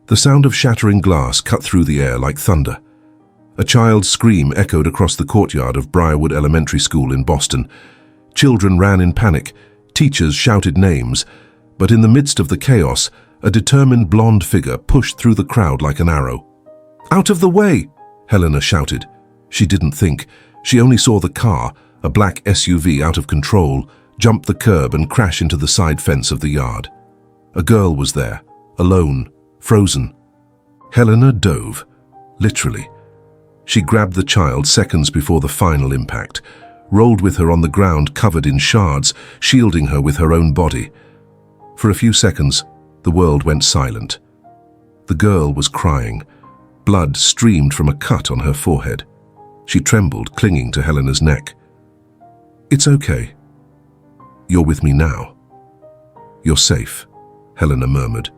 The sound of shattering glass cut through the air like thunder. A child's scream echoed across the courtyard of Briarwood Elementary School in Boston. Children ran in panic. Teachers shouted names. But in the midst of the chaos, a determined blonde figure pushed through the crowd like an arrow. "Out of the way!" Helena shouted. She didn't think. She only saw the car, a black SUV out of control, jump the curb and crash into the side fence of the yard. A girl was there, alone, frozen. Helena dove, literally. She grabbed the child seconds before the final impact, rolled with her on the ground covered in shards, shielding her with her own body. For a few seconds, the world went silent. The girl was crying. Blood streamed from a cut on her forehead. She trembled, clinging to Helena's neck. "It's okay. You're with me now. You're safe," Helena murmured,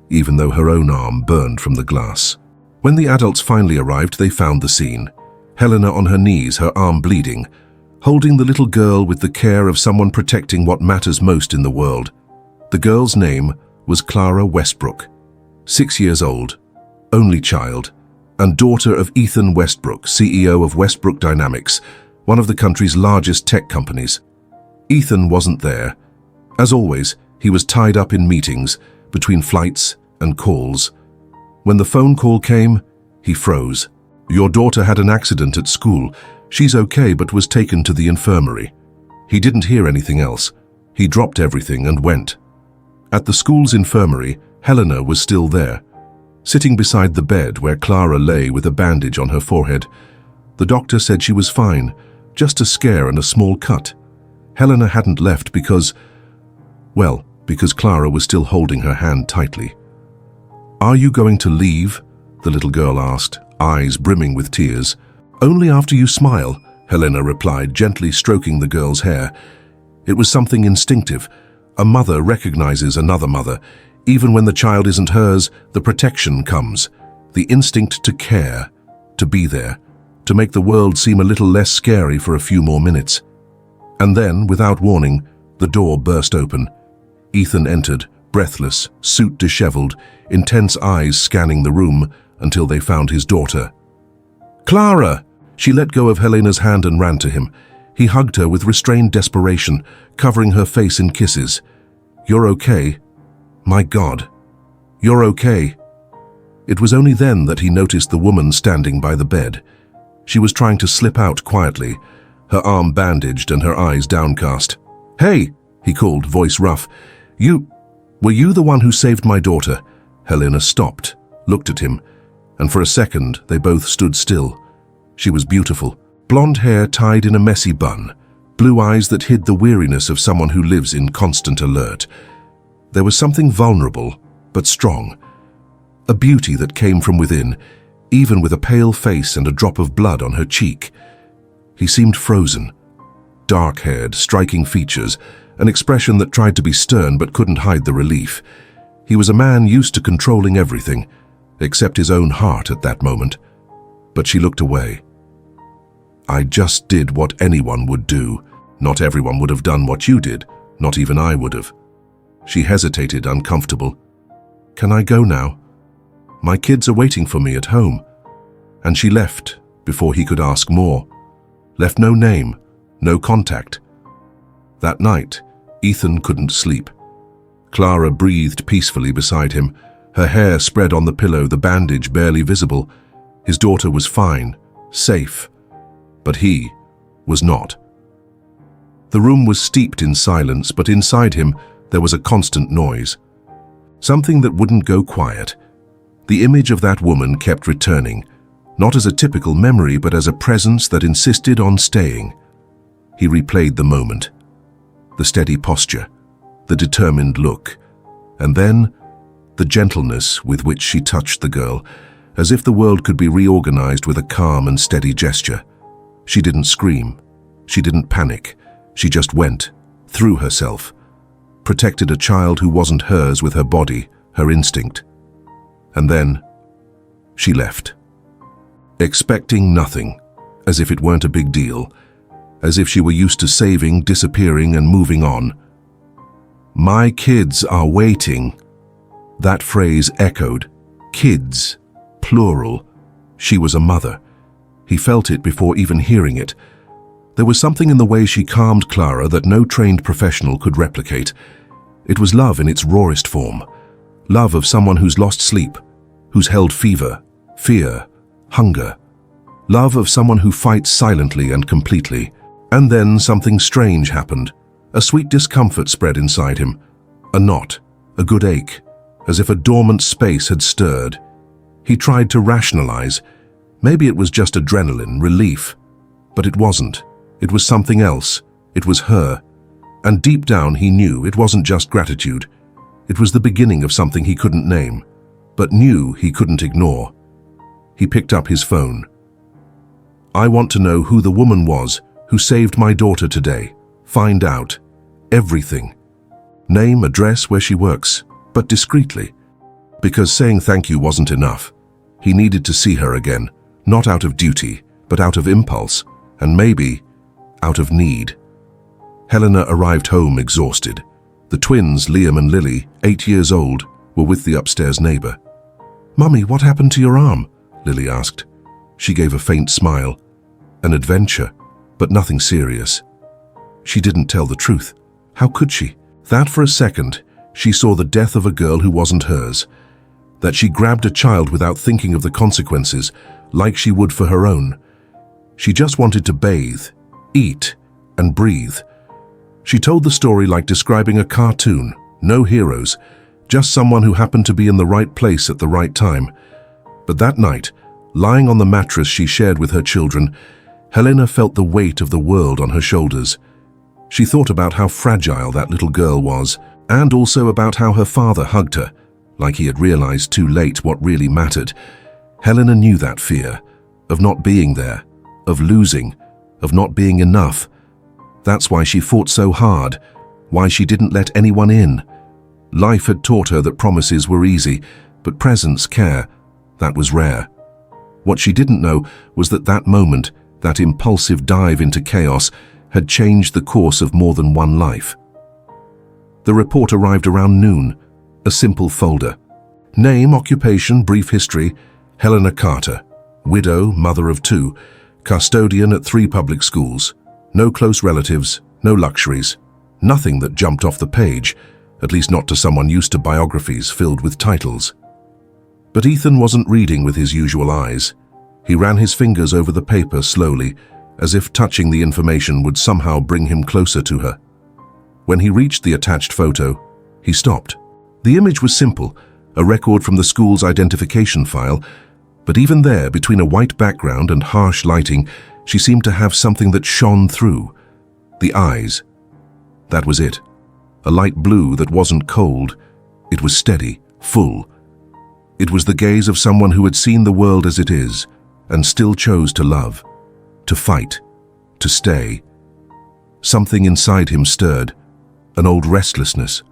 even though her own arm burned from the glass. When the adults finally arrived, they found the scene. Helena on her knees, her arm bleeding, holding the little girl with the care of someone protecting what matters most in the world. The girl's name was Clara Westbrook, 6 years old, only child, and daughter of Ethan Westbrook, CEO of Westbrook Dynamics, one of the country's largest tech companies. Ethan wasn't there. As always, he was tied up in meetings, between flights and calls. When the phone call came, he froze. "Your daughter had an accident at school. She's okay but was taken to the infirmary." He didn't hear anything else. He dropped everything and went. At the school's infirmary, Helena was still there, sitting beside the bed where Clara lay with a bandage on her forehead. The doctor said she was fine, just a scare and a small cut. Helena hadn't left because Clara was still holding her hand tightly. "Are you going to leave?" the little girl asked, eyes brimming with tears. "Only after you smile," Helena replied, gently stroking the girl's hair. It was something instinctive. A mother recognizes another mother. Even when the child isn't hers, the protection comes. The instinct to care, to be there, to make the world seem a little less scary for a few more minutes. And then, without warning, the door burst open. Ethan entered, breathless, suit disheveled, intense eyes scanning the room until they found his daughter. "Clara!" She let go of Helena's hand and ran to him. He hugged her with restrained desperation, covering her face in kisses. "You're okay. My God. You're okay." It was only then that he noticed the woman standing by the bed. She was trying to slip out quietly, her arm bandaged and her eyes downcast. "Hey!" he called, voice rough. Were you the one who saved my daughter?" Helena stopped, looked at him, and for a second they both stood still. She was beautiful, blonde hair tied in a messy bun, blue eyes that hid the weariness of someone who lives in constant alert. There was something vulnerable, but strong. A beauty that came from within, even with a pale face and a drop of blood on her cheek. He seemed frozen, dark-haired, striking features, an expression that tried to be stern but couldn't hide the relief. He was a man used to controlling everything, except his own heart at that moment. But she looked away. "I just did what anyone would do. Not everyone would have done what you did. Not even I would have." She hesitated, uncomfortable. "Can I go now? My kids are waiting for me at home." And she left before he could ask more. Left no name, no contact. That night, Ethan couldn't sleep. Clara breathed peacefully beside him, her hair spread on the pillow, the bandage barely visible. His daughter was fine, safe, but he was not. The room was steeped in silence, but inside him there was a constant noise. Something that wouldn't go quiet. The image of that woman kept returning, not as a typical memory, but as a presence that insisted on staying. He replayed the moment. The steady posture, the determined look, and then the gentleness with which she touched the girl, as if the world could be reorganized with a calm and steady gesture. She didn't scream. She didn't panic. She just went, threw herself, protected a child who wasn't hers with her body, her instinct. And then she left, expecting nothing, as if it weren't a big deal, as if she were used to saving, disappearing, and moving on. "My kids are waiting." That phrase echoed, Kids, plural. She was a mother. He felt it before even hearing it. There was something in the way she calmed Clara that no trained professional could replicate. It was love in its rawest form. Love of someone who's lost sleep, who's held fever, fear, hunger. Love of someone who fights silently and completely. And then something strange happened. A sweet discomfort spread inside him. A knot, a good ache, as if a dormant space had stirred. He tried to rationalize. Maybe it was just adrenaline, relief. But it wasn't. It was something else. It was her. And deep down he knew it wasn't just gratitude. It was the beginning of something he couldn't name, but knew he couldn't ignore. He picked up his phone. I want to know who the woman was who saved my daughter today. Find out. Everything. Name, address, where she works, but discreetly. Because saying thank you wasn't enough. He needed to see her again, not out of duty, but out of impulse, and maybe out of need. Helena arrived home exhausted. The twins, Liam and Lily, 8 years old, were with the upstairs neighbor. "Mummy, what happened to your arm?" Lily asked. She gave a faint smile. An adventure, but nothing serious. She didn't tell the truth. How could she? That for a second, she saw the death of a girl who wasn't hers. That she grabbed a child without thinking of the consequences, like she would for her own. She just wanted to bathe, eat, and breathe. She told the story like describing a cartoon. No heroes, just someone who happened to be in the right place at the right time. But that night, lying on the mattress she shared with her children, Helena felt the weight of the world on her shoulders. She thought about how fragile that little girl was, and also about how her father hugged her, like he had realized too late what really mattered. Helena knew that fear, of not being there, of losing, of not being enough. That's why she fought so hard, why she didn't let anyone in. Life had taught her that promises were easy, but presence, care, that was rare. What she didn't know was that that moment, that impulsive dive into chaos, had changed the course of more than one life. The report arrived around noon, a simple folder. Name, occupation, brief history, Helena Carter, widow, mother of 2, custodian at 3 public schools. No close relatives, no luxuries, nothing that jumped off the page, at least not to someone used to biographies filled with titles. But Ethan wasn't reading with his usual eyes. He ran his fingers over the paper slowly, as if touching the information would somehow bring him closer to her. When he reached the attached photo, he stopped. The image was simple, a record from the school's identification file, but even there, between a white background and harsh lighting, she seemed to have something that shone through. The eyes. That was it. A light blue that wasn't cold. It was steady, full. It was the gaze of someone who had seen the world as it is, and still chose to love, to fight, to stay. Something inside him stirred, an old restlessness,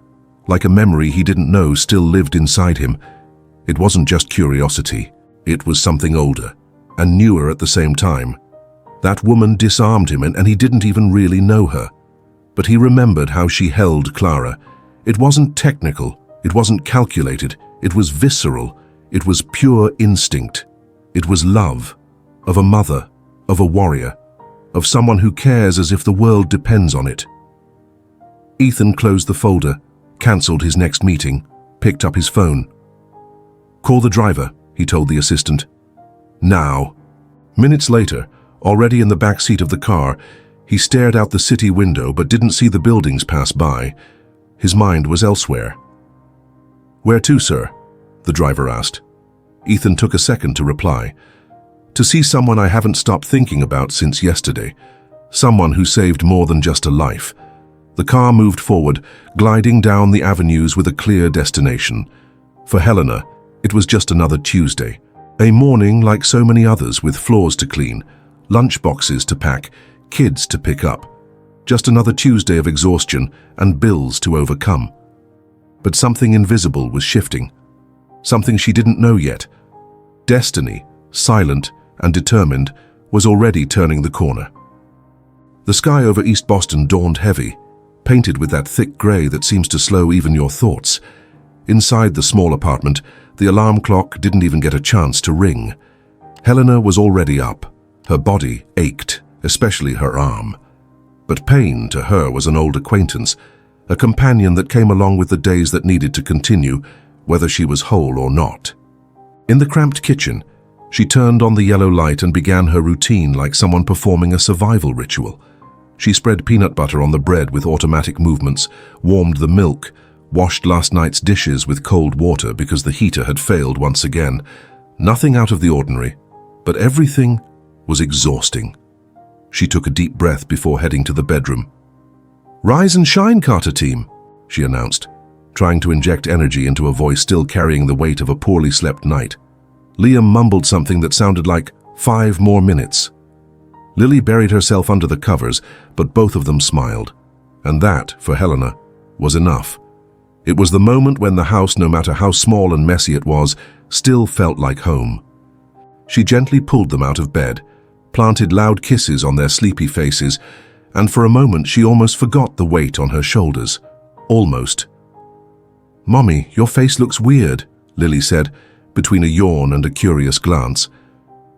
like a memory he didn't know still lived inside him. It wasn't just curiosity, it was something older, and newer at the same time. That woman disarmed him, and he didn't even really know her. But he remembered how she held Clara. It wasn't technical, it wasn't calculated, it was visceral, it was pure instinct. It was love, of a mother, of a warrior, of someone who cares as if the world depends on it. Ethan closed the folder, cancelled his next meeting, picked up his phone. "Call the driver," he told the assistant. "Now." Minutes later, already in the back seat of the car, he stared out the city window but didn't see the buildings pass by. His mind was elsewhere. "Where to, sir?" the driver asked. Ethan took a second to reply. "To see someone I haven't stopped thinking about since yesterday. Someone who saved more than just a life." The car moved forward, gliding down the avenues with a clear destination. For Helena, it was just another Tuesday. A morning like so many others, with floors to clean, lunch boxes to pack, kids to pick up. Just another Tuesday of exhaustion and bills to overcome. But something invisible was shifting. Something she didn't know yet. Destiny, silent and determined, was already turning the corner. The sky over East Boston dawned heavy, painted with that thick gray that seems to slow even your thoughts. Inside the small apartment, The alarm clock didn't even get a chance to ring. Helena was already up. Her body ached, especially her arm. But pain to her was an old acquaintance, a companion that came along with the days that needed to continue, whether she was whole or not. In the cramped kitchen, she turned on the yellow light and began her routine like someone performing a survival ritual. She spread peanut butter on the bread with automatic movements, warmed the milk, washed last night's dishes with cold water because the heater had failed once again. Nothing out of the ordinary, but everything was exhausting. She took a deep breath before heading to the bedroom. "Rise and shine, Carter team," she announced, trying to inject energy into a voice still carrying the weight of a poorly slept night. Liam mumbled something that sounded like 5 more minutes. Lily buried herself under the covers, but both of them smiled. And that, for Helena, was enough. It was the moment when the house, no matter how small and messy it was, still felt like home. She gently pulled them out of bed, planted loud kisses on their sleepy faces, and for a moment she almost forgot the weight on her shoulders. Almost. "Mommy, your face looks weird," Lily said, between a yawn and a curious glance.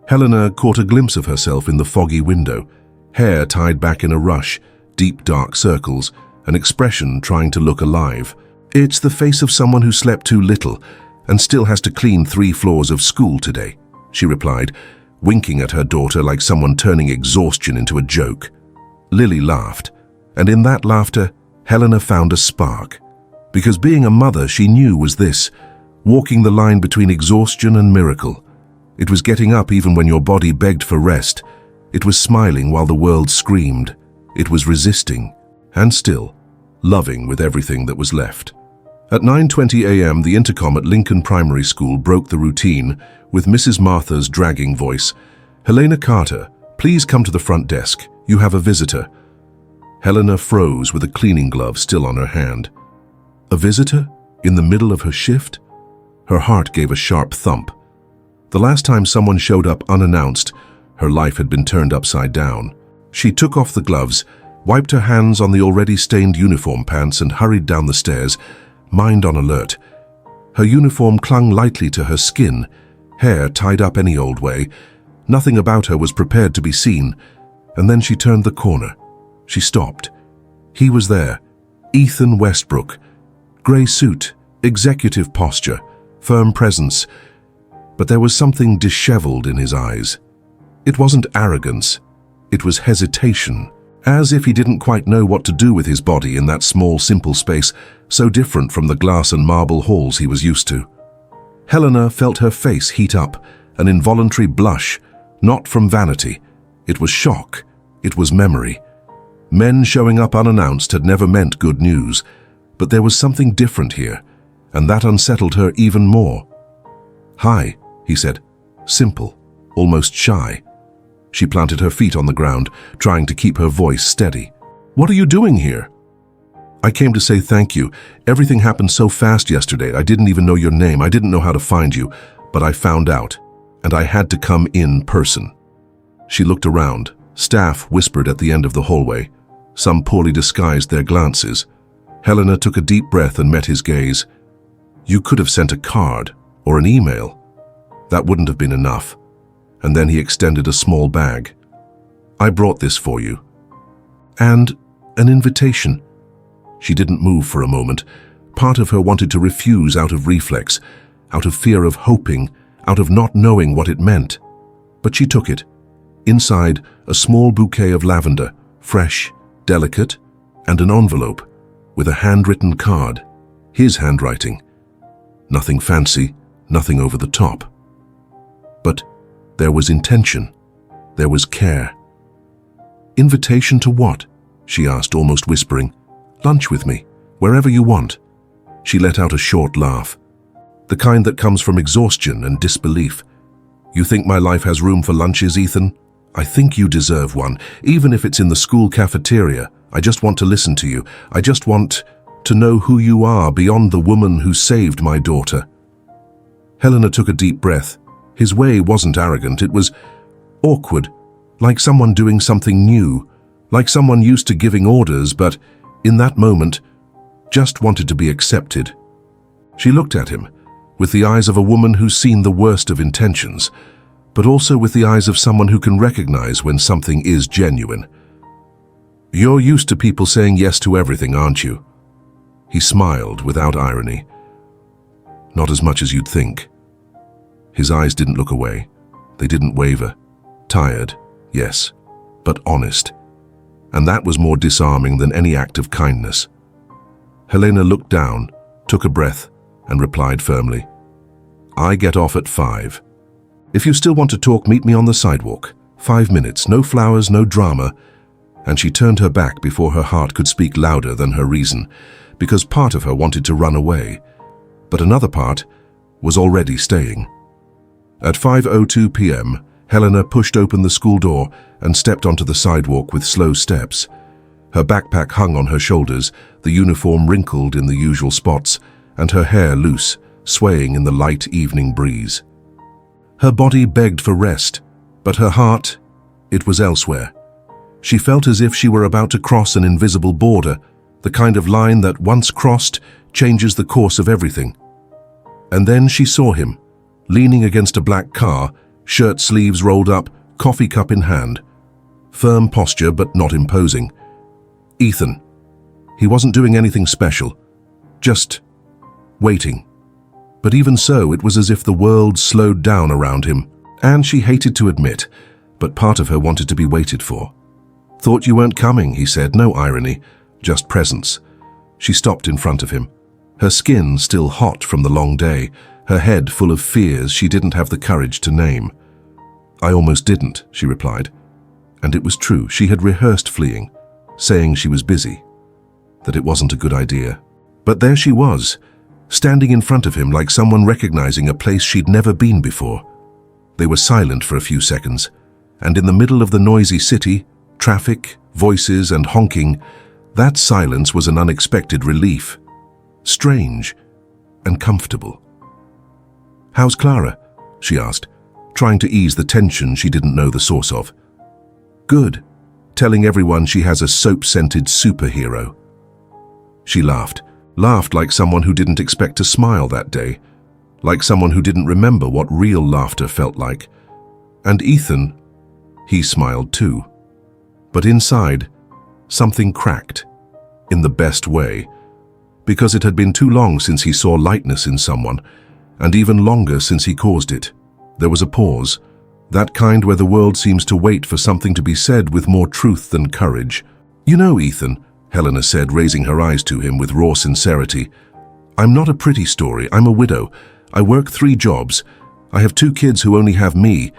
Helena caught a glimpse of herself in the foggy window, hair tied back in a rush, deep dark circles, an expression trying to look alive. "It's the face of someone who slept too little and still has to clean 3 floors of school today," she replied, winking at her daughter like someone turning exhaustion into a joke. Lily laughed, and in that laughter, Helena found a spark. Because being a mother, she knew, was this, walking the line between exhaustion and miracle. It was getting up even when your body begged for rest. It was smiling while the world screamed. It was resisting, and still, loving with everything that was left. At 9:20 a.m., the intercom at Lincoln Primary School broke the routine with Mrs. Martha's dragging voice. "Helena Carter, please come to the front desk. You have a visitor." Helena froze with a cleaning glove still on her hand. A visitor? In the middle of her shift? Her heart gave a sharp thump. The last time someone showed up unannounced, her life had been turned upside down. She took off the gloves, wiped her hands on the already stained uniform pants and hurried down the stairs, mind on alert. Her uniform clung lightly to her skin, hair tied up any old way. Nothing about her was prepared to be seen. And then she turned the corner. She stopped. He was there, Ethan Westbrook. Grey suit, executive posture, firm presence. But there was something disheveled in his eyes. It wasn't arrogance. It was hesitation, as if he didn't quite know what to do with his body in that small, simple space, so different from the glass and marble halls he was used to. Helena felt her face heat up, an involuntary blush, not from vanity. It was shock. It was memory. Men showing up unannounced had never meant good news, but there was something different here, and that unsettled her even more. "Hi," he said, simple, almost shy. She planted her feet on the ground, trying to keep her voice steady. "What are you doing here?" "I came to say thank you. Everything happened so fast yesterday. I didn't even know your name. I didn't know how to find you, but I found out, and I had to come in person." She looked around. Staff whispered at the end of the hallway. Some poorly disguised their glances. Helena took a deep breath and met his gaze. "You could have sent a card or an email. That wouldn't have been enough." And then he extended a small bag. "I brought this for you." "And an invitation." She didn't move for a moment. Part of her wanted to refuse out of reflex, out of fear of hoping, out of not knowing what it meant. But she took it. Inside, a small bouquet of lavender, fresh, delicate, and an envelope with a handwritten card, his handwriting. Nothing fancy, nothing over the top. But there was intention. There was care. "Invitation to what?" she asked, almost whispering. "Lunch with me, wherever you want." She let out a short laugh. The kind that comes from exhaustion and disbelief. "You think my life has room for lunches, Ethan? I think you deserve one, even if it's in the school cafeteria. I just want to listen to you. I just want to know who you are beyond the woman who saved my daughter." Helena took a deep breath. His way wasn't arrogant, it was awkward, like someone doing something new, like someone used to giving orders, but in that moment, just wanted to be accepted. She looked at him, with the eyes of a woman who's seen the worst of intentions, but also with the eyes of someone who can recognize when something is genuine. "You're used to people saying yes to everything, aren't you?" He smiled without irony. "Not as much as you'd think." His eyes didn't look away. They didn't waver. Tired, yes, but honest. And that was more disarming than any act of kindness. Helena looked down, took a breath, and replied firmly, "I get off at 5. If you still want to talk, meet me on the sidewalk. 5 minutes, no flowers, no drama." And she turned her back before her heart could speak louder than her reason, because part of her wanted to run away, but another part was already staying. At 5:02 p.m., Helena pushed open the school door and stepped onto the sidewalk with slow steps. Her backpack hung on her shoulders, the uniform wrinkled in the usual spots, and her hair loose, swaying in the light evening breeze. Her body begged for rest, but her heart, it was elsewhere. She felt as if she were about to cross an invisible border, the kind of line that, once crossed, changes the course of everything. And then she saw him, leaning against a black car, shirt sleeves rolled up, coffee cup in hand. Firm posture, but not imposing. Ethan. He wasn't doing anything special, just waiting. But even so, it was as if the world slowed down around him, and she hated to admit, but part of her wanted to be waited for. "Thought you weren't coming," he said, no irony, just presence. She stopped in front of him, her skin still hot from the long day, her head full of fears she didn't have the courage to name. "I almost didn't," she replied. And it was true, she had rehearsed fleeing, saying she was busy, that it wasn't a good idea. But there she was, standing in front of him like someone recognizing a place she'd never been before. They were silent for a few seconds, and in the middle of the noisy city, traffic, voices, and honking, that silence was an unexpected relief. Strange and comfortable. "How's Clara?" she asked, trying to ease the tension she didn't know the source of. "Good," telling everyone she has a soap-scented superhero. She laughed like someone who didn't expect to smile that day, like someone who didn't remember what real laughter felt like. And Ethan, he smiled too. But inside, something cracked, in the best way, because it had been too long since he saw lightness in someone, and even longer since he caused it. There was a pause, that kind where the world seems to wait for something to be said with more truth than courage. "You know, Ethan," Helena said, raising her eyes to him with raw sincerity, "I'm not a pretty story. I'm a widow. I work 3 jobs. I have 2 kids who only have me.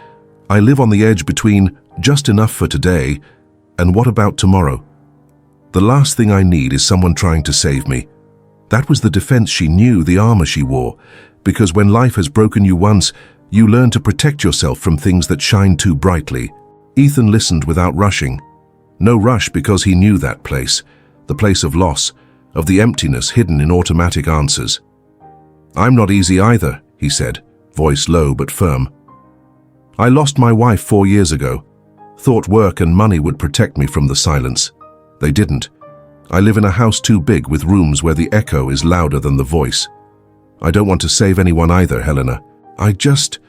I live on the edge between just enough for today and what about tomorrow. The last thing I need is someone trying to save me." That was the defense she knew, the armor she wore, because when life has broken you once, you learn to protect yourself from things that shine too brightly. Ethan listened without rushing. No rush, because he knew that place, the place of loss, of the emptiness hidden in automatic answers. "I'm not easy either," he said, voice low but firm. "I lost my wife 4 years ago. Thought work and money would protect me from the silence. They didn't. I live in a house too big with rooms where the echo is louder than the voice. I don't want to save anyone either, Helena. I just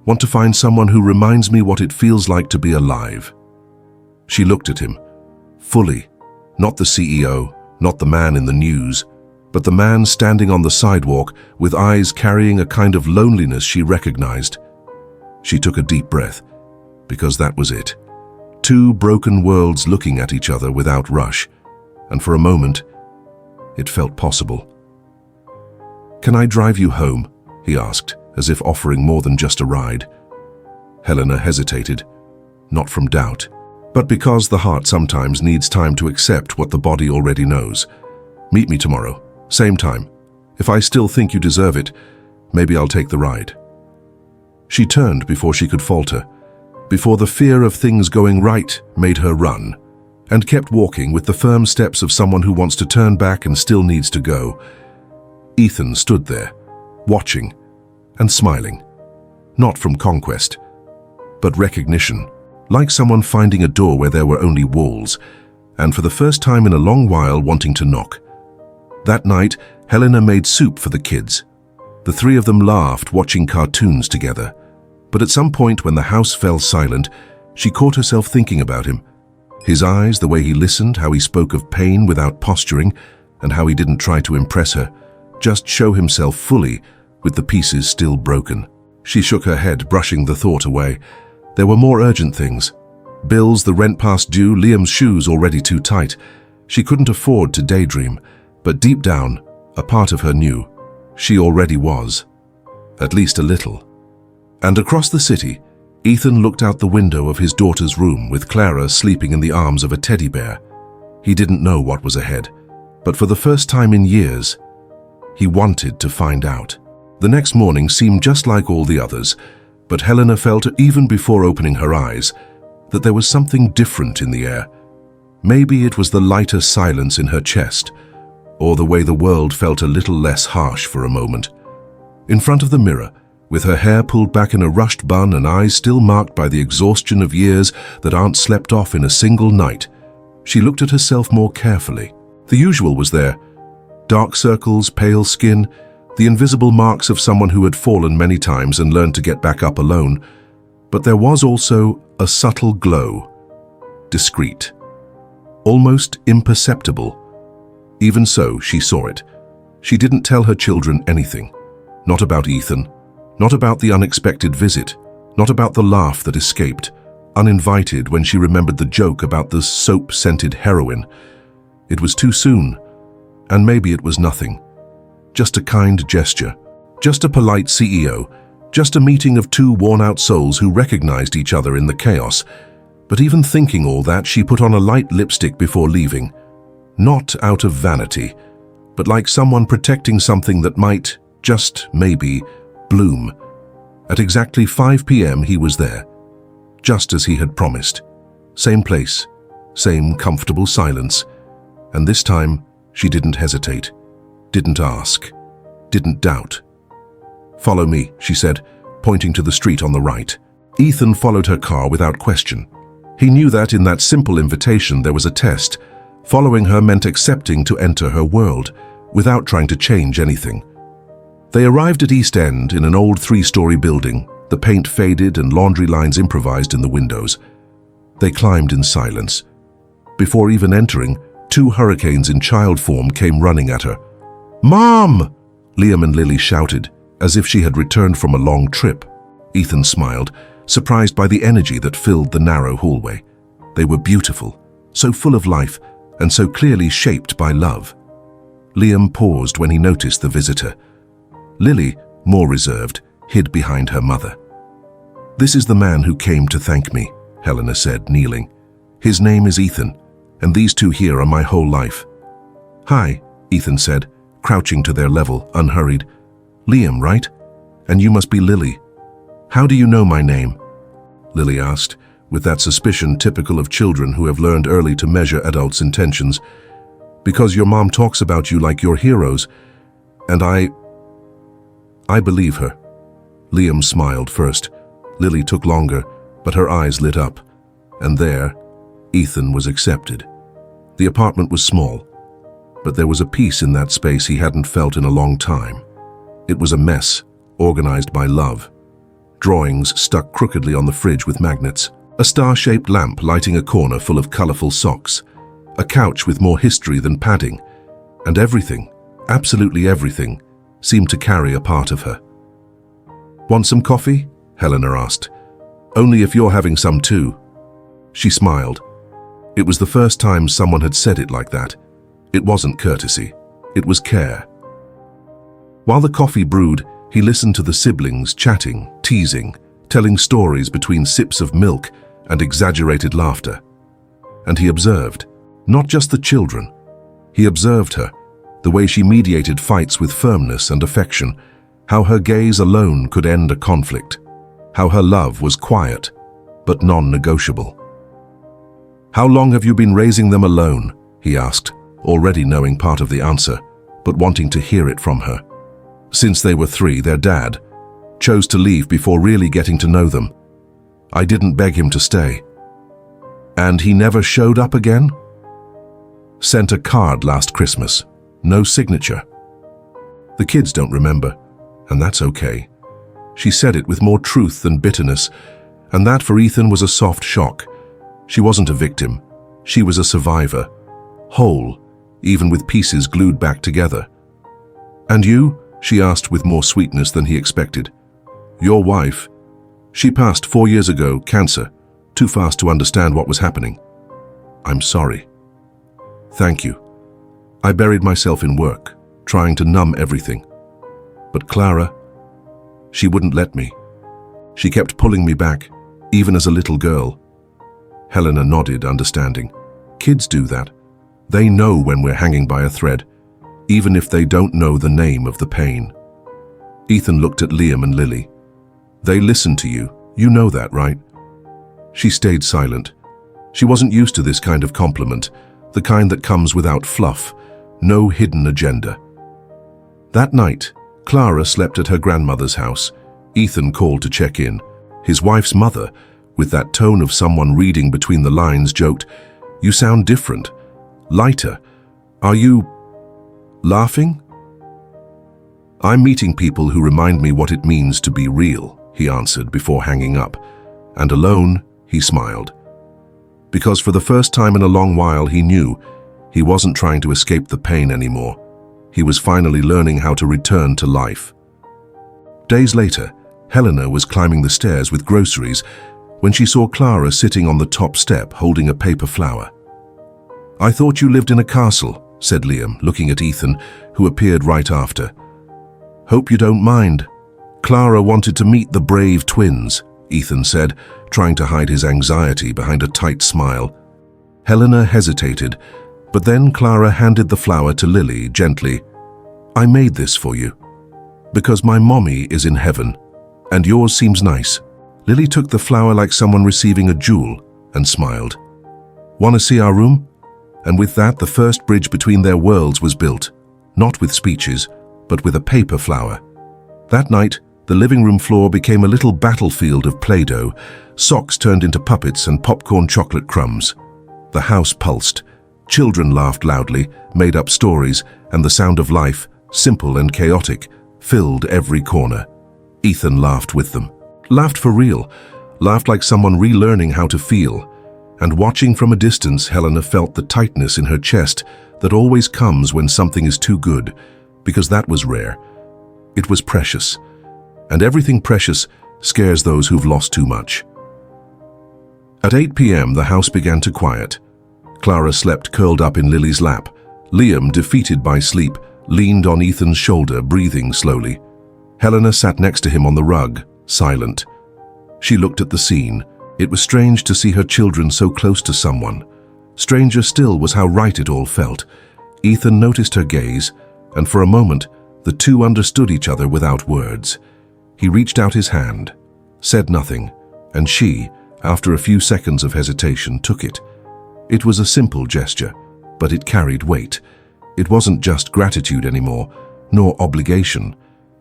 want to find someone who reminds me what it feels like to be alive." She looked at him, fully, not the CEO, not the man in the news, but the man standing on the sidewalk with eyes carrying a kind of loneliness she recognized. She took a deep breath, because that was it. 2 broken worlds looking at each other without rush, and for a moment, it felt possible. "Can I drive you home?" he asked, as if offering more than just a ride. Helena hesitated, not from doubt, but because the heart sometimes needs time to accept what the body already knows. "Meet me tomorrow, same time. If I still think you deserve it, maybe I'll take the ride." She turned before she could falter, before the fear of things going right made her run, and kept walking with the firm steps of someone who wants to turn back and still needs to go. Ethan stood there, watching and smiling, not from conquest, but recognition, like someone finding a door where there were only walls, and for the first time in a long while wanting to knock. That night, Helena made soup for the kids. The three of them laughed, watching cartoons together. But at some point when the house fell silent, she caught herself thinking about him. His eyes, the way he listened, how he spoke of pain without posturing, and how he didn't try to impress her, just show himself fully, with the pieces still broken. She shook her head, brushing the thought away. There were more urgent things. Bills, the rent past due, Liam's shoes already too tight. She couldn't afford to daydream, but deep down, a part of her knew. She already was. At least a little. And across the city, Ethan looked out the window of his daughter's room with Clara sleeping in the arms of a teddy bear. He didn't know what was ahead, but for the first time in years, he wanted to find out. The next morning seemed just like all the others, but Helena felt, even before opening her eyes, that there was something different in the air. Maybe it was the lighter silence in her chest, or the way the world felt a little less harsh for a moment. In front of the mirror, with her hair pulled back in a rushed bun and eyes still marked by the exhaustion of years that aren't slept off in a single night, she looked at herself more carefully. The usual was there. Dark circles, pale skin, the invisible marks of someone who had fallen many times and learned to get back up alone. But there was also a subtle glow, discreet, almost imperceptible. Even so, she saw it. She didn't tell her children anything. Not about Ethan, not about the unexpected visit, not about the laugh that escaped, uninvited when she remembered the joke about the soap-scented heroine. It was too soon, and maybe it was nothing. Just a kind gesture, just a polite CEO, just a meeting of two worn-out souls who recognized each other in the chaos. But even thinking all that, she put on a light lipstick before leaving. Not out of vanity, but like someone protecting something that might, just maybe, bloom. At exactly 5 p.m. he was there, just as he had promised. Same place, same comfortable silence. And this time, she didn't hesitate, didn't ask, didn't doubt. "Follow me," she said, pointing to the street on the right. Ethan followed her car without question. He knew that in that simple invitation there was a test. Following her meant accepting to enter her world, without trying to change anything. They arrived at East End in an old 3-story building, the paint faded and laundry lines improvised in the windows. They climbed in silence. Before even entering, 2 hurricanes in child form came running at her. "Mom!" Liam and Lily shouted, as if she had returned from a long trip. Ethan smiled, surprised by the energy that filled the narrow hallway. They were beautiful, so full of life, and so clearly shaped by love. Liam paused when he noticed the visitor. Lily, more reserved, hid behind her mother. "This is the man who came to thank me," Helena said, kneeling. "His name is Ethan, and these 2 here are my whole life." "Hi," Ethan said, crouching to their level, unhurried. "Liam, right? And you must be Lily. How do you know my name?" Lily asked, with that suspicion typical of children who have learned early to measure adults' intentions. "Because your mom talks about you like you're heroes, and I believe her." Liam smiled first. Lily took longer, but her eyes lit up. And there, Ethan was accepted. The apartment was small, but there was a peace in that space he hadn't felt in a long time. It was a mess, organized by love. Drawings stuck crookedly on the fridge with magnets. A star-shaped lamp lighting a corner full of colorful socks. A couch with more history than padding. And everything, absolutely everything, seemed to carry a part of her. "Want some coffee?" Helena asked. "Only if you're having some too." She smiled. It was the first time someone had said it like that. It wasn't courtesy. It was care. While the coffee brewed, he listened to the siblings chatting, teasing, telling stories between sips of milk and exaggerated laughter. And he observed, not just the children. He observed her, the way she mediated fights with firmness and affection, how her gaze alone could end a conflict, how her love was quiet, but non-negotiable. "How long have you been raising them alone?" he asked, already knowing part of the answer, but wanting to hear it from her. "Since they were 3, their dad chose to leave before really getting to know them. I didn't beg him to stay." "And he never showed up again?" "Sent a card last Christmas. No signature." The kids don't remember, and that's okay. She said it with more truth than bitterness, and that for Ethan was a soft shock. She wasn't a victim. She was a survivor. Whole, even with pieces glued back together. "And you?" she asked with more sweetness than he expected. "Your wife? She passed 4 years ago, cancer, too fast to understand what was happening." "I'm sorry." "Thank you. I buried myself in work, trying to numb everything. But Clara, she wouldn't let me. She kept pulling me back, even as a little girl." Helena nodded, understanding. Kids do that. They know when we're hanging by a thread, even if they don't know the name of the pain. Ethan looked at Liam and Lily. "They listen to you. You know that, right?" She stayed silent. She wasn't used to this kind of compliment, the kind that comes without fluff, no hidden agenda. That night, Clara slept at her grandmother's house. Ethan called to check in. His wife's mother, with that tone of someone reading between the lines, joked, "You sound different. Lighter. Are you laughing?" "I'm meeting people who remind me what it means to be real," he answered before hanging up. And alone, he smiled. Because for the first time in a long while, he knew he wasn't trying to escape the pain anymore. He was finally learning how to return to life. Days later, Helena was climbing the stairs with groceries when she saw Clara sitting on the top step holding a paper flower. "I thought you lived in a castle," said Liam, looking at Ethan, who appeared right after. "Hope you don't mind." "Clara wanted to meet the brave twins," Ethan said, trying to hide his anxiety behind a tight smile. Helena hesitated, but then Clara handed the flower to Lily gently. "I made this for you, because my mommy is in heaven, and yours seems nice." Lily took the flower like someone receiving a jewel and smiled. "Want to see our room?" And with that, the first bridge between their worlds was built, not with speeches, but with a paper flower. That night, the living room floor became a little battlefield of Play-Doh. Socks turned into puppets and popcorn chocolate crumbs. The house pulsed. Children laughed loudly, made up stories, and the sound of life, simple and chaotic, filled every corner. Ethan laughed with them. Laughed for real. Laughed like someone relearning how to feel. And watching from a distance, Helena felt the tightness in her chest that always comes when something is too good, because that was rare. It was precious. And everything precious scares those who've lost too much. At 8 p.m., the house began to quiet. Clara slept curled up in Lily's lap. Liam, defeated by sleep, leaned on Ethan's shoulder, breathing slowly. Helena sat next to him on the rug, silent. She looked at the scene. It was strange to see her children so close to someone. Stranger still was how right it all felt. Ethan noticed her gaze, and for a moment, the two understood each other without words. He reached out his hand, said nothing, and she, after a few seconds of hesitation, took it. It was a simple gesture, but it carried weight. It wasn't just gratitude anymore, nor obligation.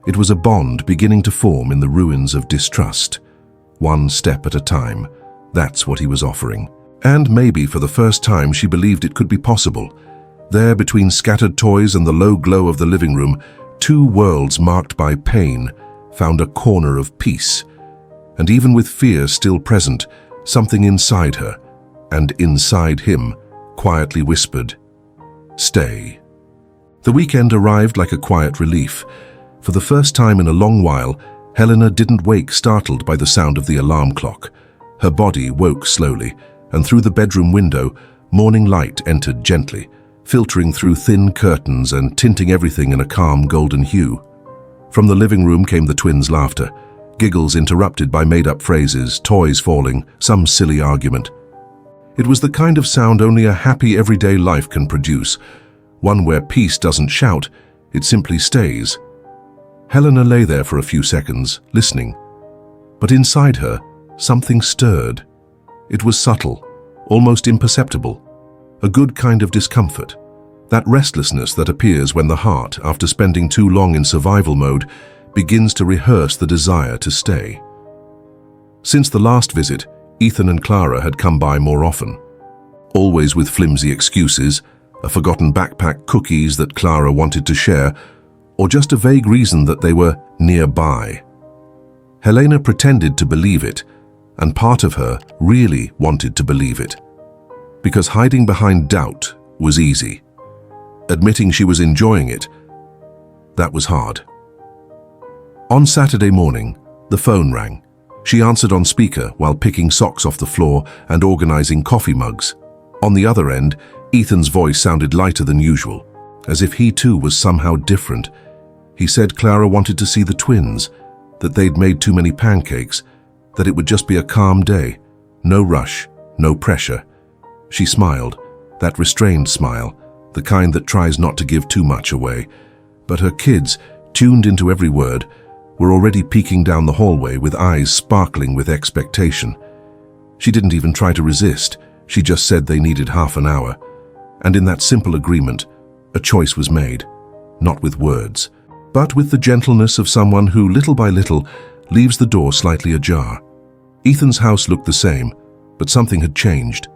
It was a bond beginning to form in the ruins of distrust. One step at a time, that's what he was offering. And maybe for the first time she believed it could be possible. There, between scattered toys and the low glow of the living room, two worlds marked by pain found a corner of peace. And even with fear still present, something inside her, and inside him, quietly whispered, "Stay." The weekend arrived like a quiet relief. For the first time in a long while, Helena didn't wake startled by the sound of the alarm clock. Her body woke slowly, and through the bedroom window, morning light entered gently, filtering through thin curtains and tinting everything in a calm golden hue. From the living room came the twins' laughter, giggles interrupted by made-up phrases, toys falling, some silly argument. It was the kind of sound only a happy everyday life can produce, one where peace doesn't shout, it simply stays. Helena lay there for a few seconds, listening. But inside her, something stirred. It was subtle, almost imperceptible. A good kind of discomfort. That restlessness that appears when the heart, after spending too long in survival mode, begins to rehearse the desire to stay. Since the last visit, Ethan and Clara had come by more often. Always with flimsy excuses, a forgotten backpack, cookies that Clara wanted to share, or just a vague reason that they were nearby? Helena pretended to believe it, and part of her really wanted to believe it. Because hiding behind doubt was easy. Admitting she was enjoying it, that was hard. On Saturday morning, the phone rang. She answered on speaker while picking socks off the floor and organizing coffee mugs. On the other end, Ethan's voice sounded lighter than usual, as if he too was somehow different. He said Clara wanted to see the twins, that they'd made too many pancakes, that it would just be a calm day. No rush, no pressure. She smiled, that restrained smile, the kind that tries not to give too much away. But her kids, tuned into every word, were already peeking down the hallway with eyes sparkling with expectation. She didn't even try to resist. She just said they needed half an hour. And in that simple agreement, a choice was made, not with words, but with the gentleness of someone who, little by little, leaves the door slightly ajar. Ethan's house looked the same, but something had changed.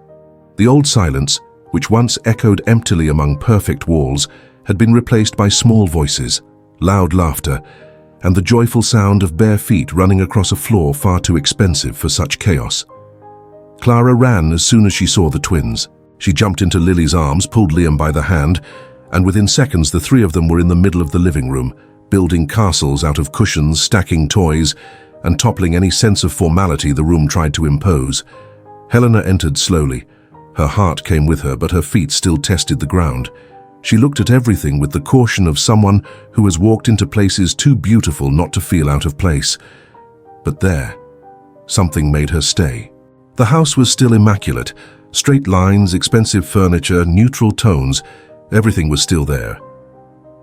The old silence, which once echoed emptily among perfect walls, had been replaced by small voices, loud laughter, and the joyful sound of bare feet running across a floor far too expensive for such chaos. Clara ran as soon as she saw the twins. She jumped into Lily's arms, pulled Liam by the hand, and within seconds the three of them were in the middle of the living room, building castles out of cushions, stacking toys, and toppling any sense of formality the room tried to impose. Helena entered slowly. Her heart came with her, but her feet still tested the ground. She looked at everything with the caution of someone who has walked into places too beautiful not to feel out of place. But there, something made her stay. The house was still immaculate. Straight lines, expensive furniture, neutral tones, everything was still there.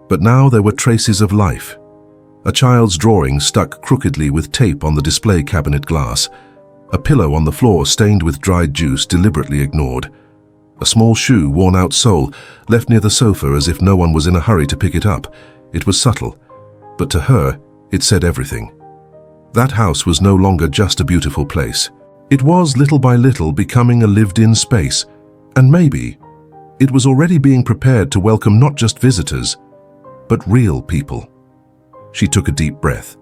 But now there were traces of life. A child's drawing stuck crookedly with tape on the display cabinet glass. A pillow on the floor stained with dried juice deliberately ignored. A small shoe, worn-out sole, left near the sofa as if no one was in a hurry to pick it up. It was subtle, but to her, it said everything. That house was no longer just a beautiful place. It was, little by little, becoming a lived-in space, and maybe it was already being prepared to welcome not just visitors, but real people. She took a deep breath,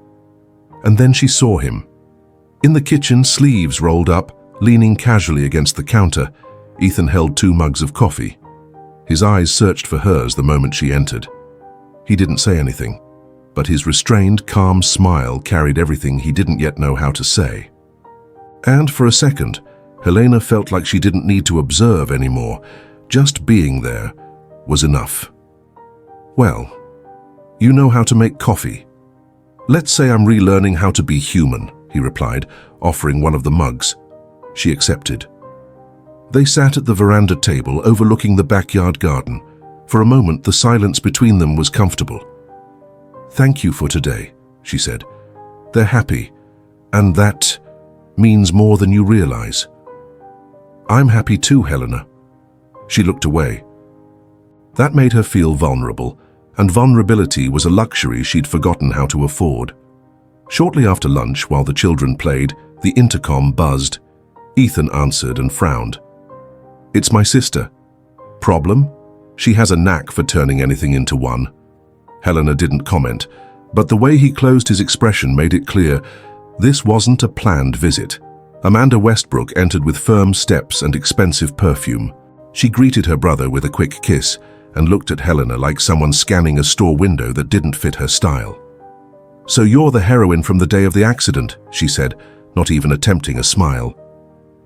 and then she saw him. In the kitchen, sleeves rolled up, leaning casually against the counter, Ethan held 2 mugs of coffee. His eyes searched for hers the moment she entered. He didn't say anything, but his restrained, calm smile carried everything he didn't yet know how to say. And for a second, Helena felt like she didn't need to observe anymore. Just being there was enough. Well, you know how to make coffee. Let's say I'm relearning how to be human, he replied, offering one of the mugs. She accepted. They sat at the veranda table overlooking the backyard garden. For a moment, the silence between them was comfortable. Thank you for today, she said. They're happy, and that means more than you realize. I'm happy too, Helena. She looked away. That made her feel vulnerable, and vulnerability was a luxury she'd forgotten how to afford. Shortly after lunch, while the children played, the intercom buzzed. Ethan answered and frowned. It's my sister. Problem? She has a knack for turning anything into one. Helena didn't comment, but the way he closed his expression made it clear this wasn't a planned visit. Amanda Westbrook entered with firm steps and expensive perfume. She greeted her brother with a quick kiss and looked at Helena like someone scanning a store window that didn't fit her style. So you're the heroine from the day of the accident, she said, not even attempting a smile.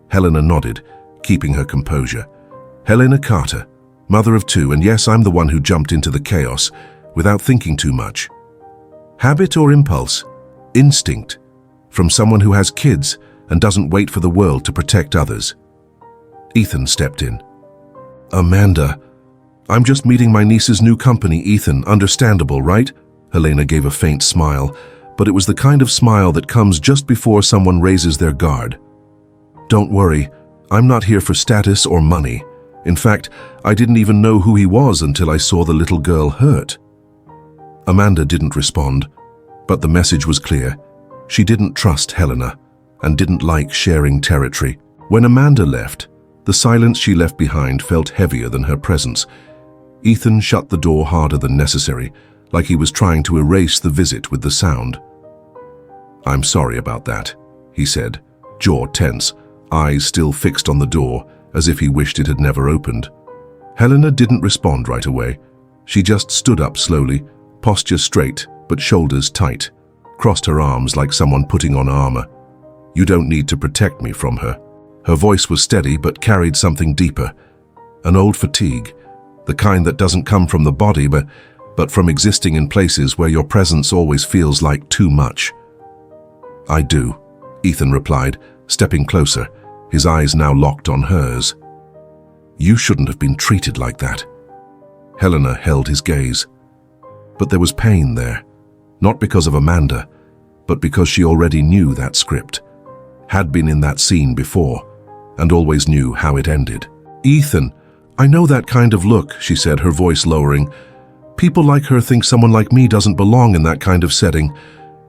Helena nodded, keeping her composure. Helena Carter, mother of 2, and yes, I'm the one who jumped into the chaos without thinking too much. Habit or impulse? Instinct. From someone who has kids and doesn't wait for the world to protect others. Ethan stepped in. Amanda, I'm just meeting my niece's new company, Ethan. Understandable, right? Helena gave a faint smile, but it was the kind of smile that comes just before someone raises their guard. Don't worry, I'm not here for status or money. In fact, I didn't even know who he was until I saw the little girl hurt. Amanda didn't respond, but the message was clear. She didn't trust Helena and didn't like sharing territory. When Amanda left, the silence she left behind felt heavier than her presence. Ethan shut the door harder than necessary, like he was trying to erase the visit with the sound. "I'm sorry about that," he said, jaw tense, eyes still fixed on the door, as if he wished it had never opened. Helena didn't respond right away. She just stood up slowly, posture straight but shoulders tight, crossed her arms like someone putting on armor. "You don't need to protect me from her." Her voice was steady but carried something deeper, an old fatigue, the kind that doesn't come from the body but from existing in places where your presence always feels like too much. "I do," Ethan replied, stepping closer, his eyes now locked on hers. "You shouldn't have been treated like that." Helena held his gaze. But there was pain there, not because of Amanda, but because she already knew that script, had been in that scene before, and always knew how it ended. "Ethan, I know that kind of look," she said, her voice lowering. "People like her think someone like me doesn't belong in that kind of setting.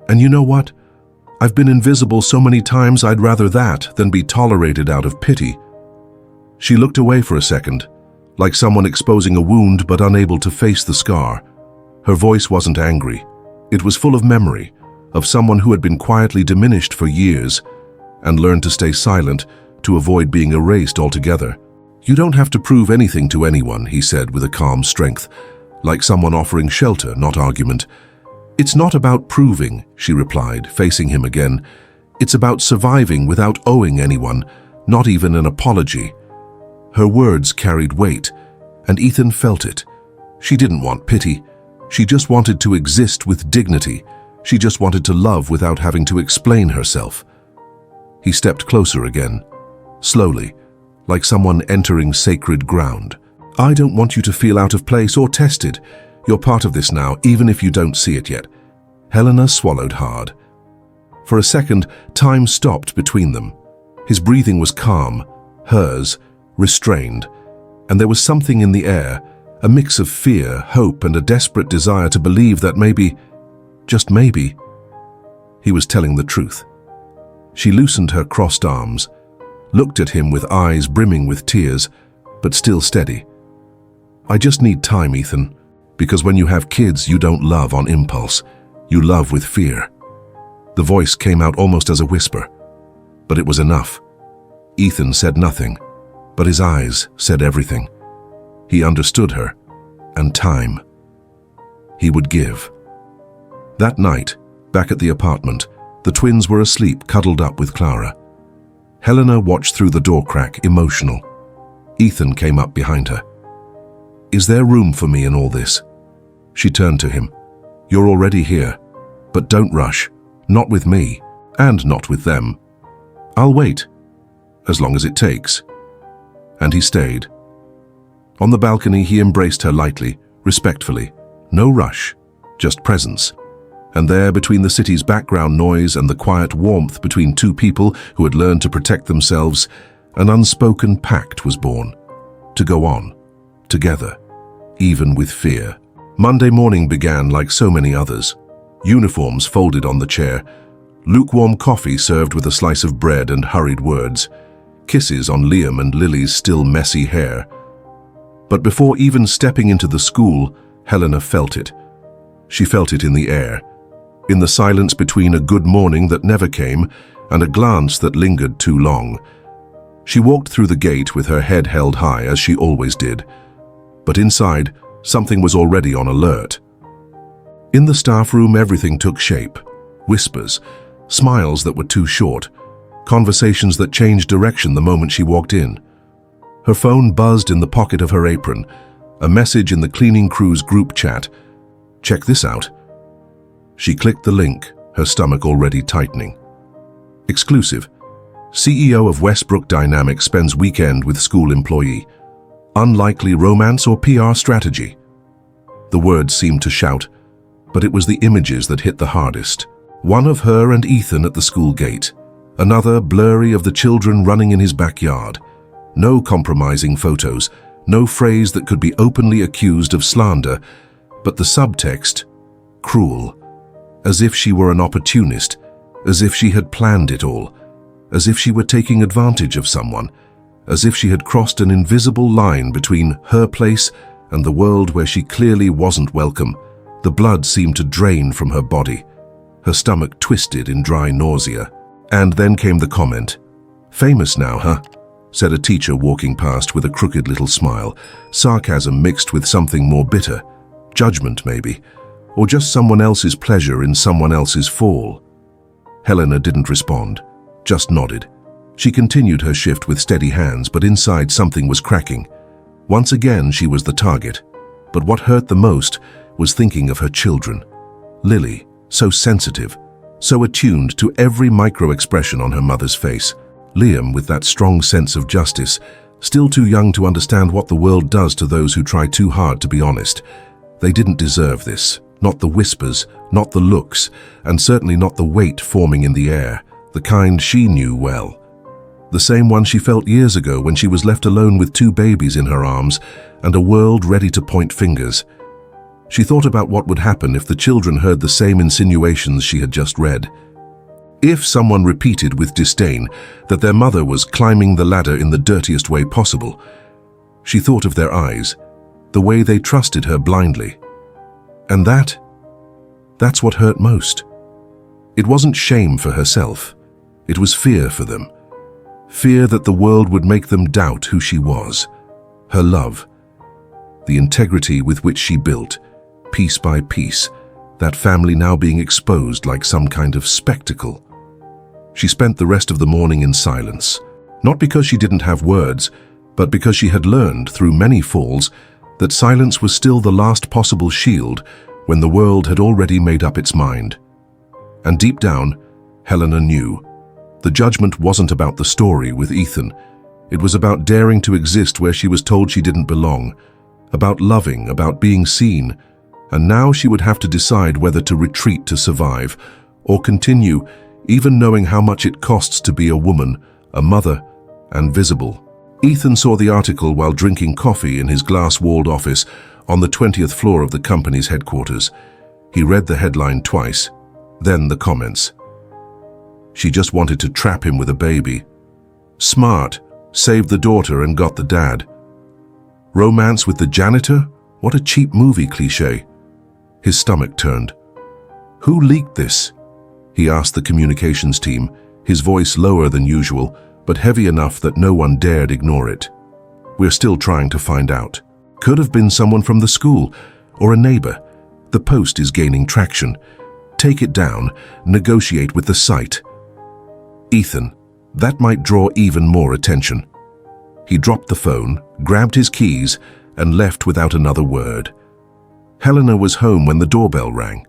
And you know what? I've been invisible so many times I'd rather that than be tolerated out of pity." She looked away for a second, like someone exposing a wound but unable to face the scar. Her voice wasn't angry. It was full of memory, of someone who had been quietly diminished for years and learned to stay silent to avoid being erased altogether. "You don't have to prove anything to anyone," he said with a calm strength, like someone offering shelter, not argument. "It's not about proving," she replied, facing him again. "It's about surviving without owing anyone, not even an apology." Her words carried weight, and Ethan felt it. She didn't want pity. She just wanted to exist with dignity. She just wanted to love without having to explain herself. He stepped closer again, slowly, like someone entering sacred ground. "I don't want you to feel out of place or tested. You're part of this now, even if you don't see it yet." Helena swallowed hard. For a second, time stopped between them. His breathing was calm, hers restrained, and there was something in the air, a mix of fear, hope, and a desperate desire to believe that maybe, just maybe, he was telling the truth. She loosened her crossed arms, looked at him with eyes brimming with tears, but still steady. "I just need time, Ethan, because when you have kids, you don't love on impulse. You love with fear." The voice came out almost as a whisper, but it was enough. Ethan said nothing, but his eyes said everything. He understood her, and time. He would give. That night, back at the apartment, the twins were asleep, cuddled up with Clara. Helena watched through the door crack, emotional. Ethan came up behind her. "Is there room for me in all this?" She turned to him. "You're already here, but don't rush. Not with me, and not with them. I'll wait, as long as it takes." And he stayed. On the balcony, he embraced her lightly, respectfully. No rush, just presence. And there, between the city's background noise and the quiet warmth between two people who had learned to protect themselves, an unspoken pact was born. To go on, together, even with fear. Monday morning began like so many others. Uniforms folded on the chair, lukewarm coffee served with a slice of bread and hurried words, kisses on Liam and Lily's still messy hair. But before even stepping into the school, Helena felt it. She felt it in the air, in the silence between a good morning that never came and a glance that lingered too long. She walked through the gate with her head held high, as she always did. But inside, something was already on alert. In the staff room, everything took shape. Whispers, smiles that were too short, conversations that changed direction the moment she walked in. Her phone buzzed in the pocket of her apron, a message in the cleaning crew's group chat. "Check this out." She clicked the link, her stomach already tightening. Exclusive. CEO of Westbrook Dynamics spends weekend with school employee. Unlikely romance or PR strategy. The words seemed to shout, but it was the images that hit the hardest. One of her and Ethan at the school gate. Another blurry of the children running in his backyard. No compromising photos, no phrase that could be openly accused of slander, but the subtext, cruel. As if she were an opportunist, as if she had planned it all, as if she were taking advantage of someone, as if she had crossed an invisible line between her place and the world where she clearly wasn't welcome. The blood seemed to drain from her body. Her stomach twisted in dry nausea. And then came the comment. "Famous now, huh?" said a teacher walking past with a crooked little smile, sarcasm mixed with something more bitter. Judgment, maybe, or just someone else's pleasure in someone else's fall. Helena didn't respond, just nodded. She continued her shift with steady hands, but inside something was cracking. Once again, she was the target. But what hurt the most was thinking of her children. Lily, so sensitive, so attuned to every micro-expression on her mother's face. Liam, with that strong sense of justice, still too young to understand what the world does to those who try too hard to be honest. They didn't deserve this. Not the whispers, not the looks, and certainly not the weight forming in the air, the kind she knew well. The same one she felt years ago when she was left alone with 2 babies in her arms and a world ready to point fingers. She thought about what would happen if the children heard the same insinuations she had just read. If someone repeated with disdain that their mother was climbing the ladder in the dirtiest way possible, she thought of their eyes, the way they trusted her blindly. And that's what hurt most. It wasn't shame for herself. It was fear for them. Fear that the world would make them doubt who she was, her love, the integrity with which she built, piece by piece, that family now being exposed like some kind of spectacle. She spent the rest of the morning in silence, not because she didn't have words, but because she had learned through many falls that silence was still the last possible shield when the world had already made up its mind. And deep down, Helena knew. The judgment wasn't about the story with Ethan. It was about daring to exist where she was told she didn't belong, about loving, about being seen, and now she would have to decide whether to retreat to survive or continue, even knowing how much it costs to be a woman, a mother, and visible. Ethan saw the article while drinking coffee in his glass-walled office on the 20th floor of the company's headquarters. He read the headline twice, then the comments. She just wanted to trap him with a baby. Smart, saved the daughter and got the dad. Romance with the janitor? What a cheap movie cliché. His stomach turned. Who leaked this? He asked the communications team, his voice lower than usual, but heavy enough that no one dared ignore it. We're still trying to find out. Could have been someone from the school or a neighbor. The post is gaining traction. Take it down, negotiate with the site. Ethan, that might draw even more attention. He dropped the phone, grabbed his keys, and left without another word. Helena was home when the doorbell rang.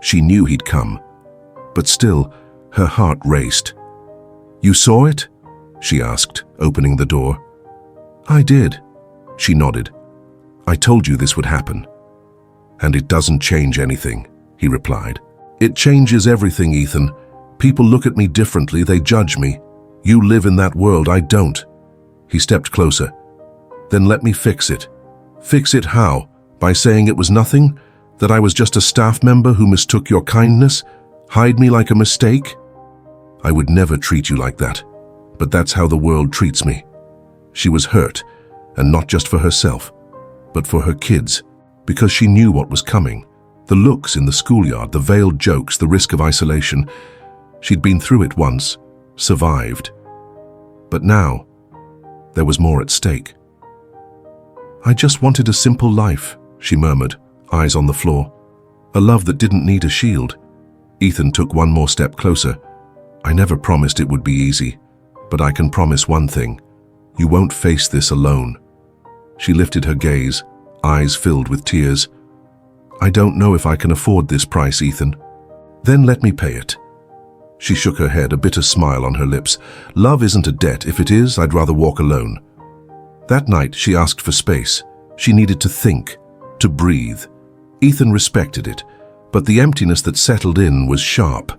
She knew he'd come. But still, her heart raced. "You saw it?" she asked, opening the door. "I did," she nodded. "I told you this would happen." "And it doesn't change anything," he replied. "It changes everything, Ethan. People look at me differently, they judge me. You live in that world, I don't." He stepped closer. "Then let me fix it." "Fix it how? By saying it was nothing? That I was just a staff member who mistook your kindness? Hide me like a mistake?" "I would never treat you like that, but that's how the world treats me." She was hurt, and not just for herself, but for her kids, because she knew what was coming. The looks in the schoolyard, the veiled jokes, the risk of isolation. She'd been through it once, survived. But now, there was more at stake. "I just wanted a simple life," she murmured, eyes on the floor. "A love that didn't need a shield." Ethan took one more step closer. "I never promised it would be easy, but I can promise one thing. You won't face this alone." She lifted her gaze, eyes filled with tears. "I don't know if I can afford this price, Ethan." "Then let me pay it." She shook her head, a bitter smile on her lips. "Love isn't a debt. If it is, I'd rather walk alone." That night, she asked for space. She needed to think, to breathe. Ethan respected it, but the emptiness that settled in was sharp,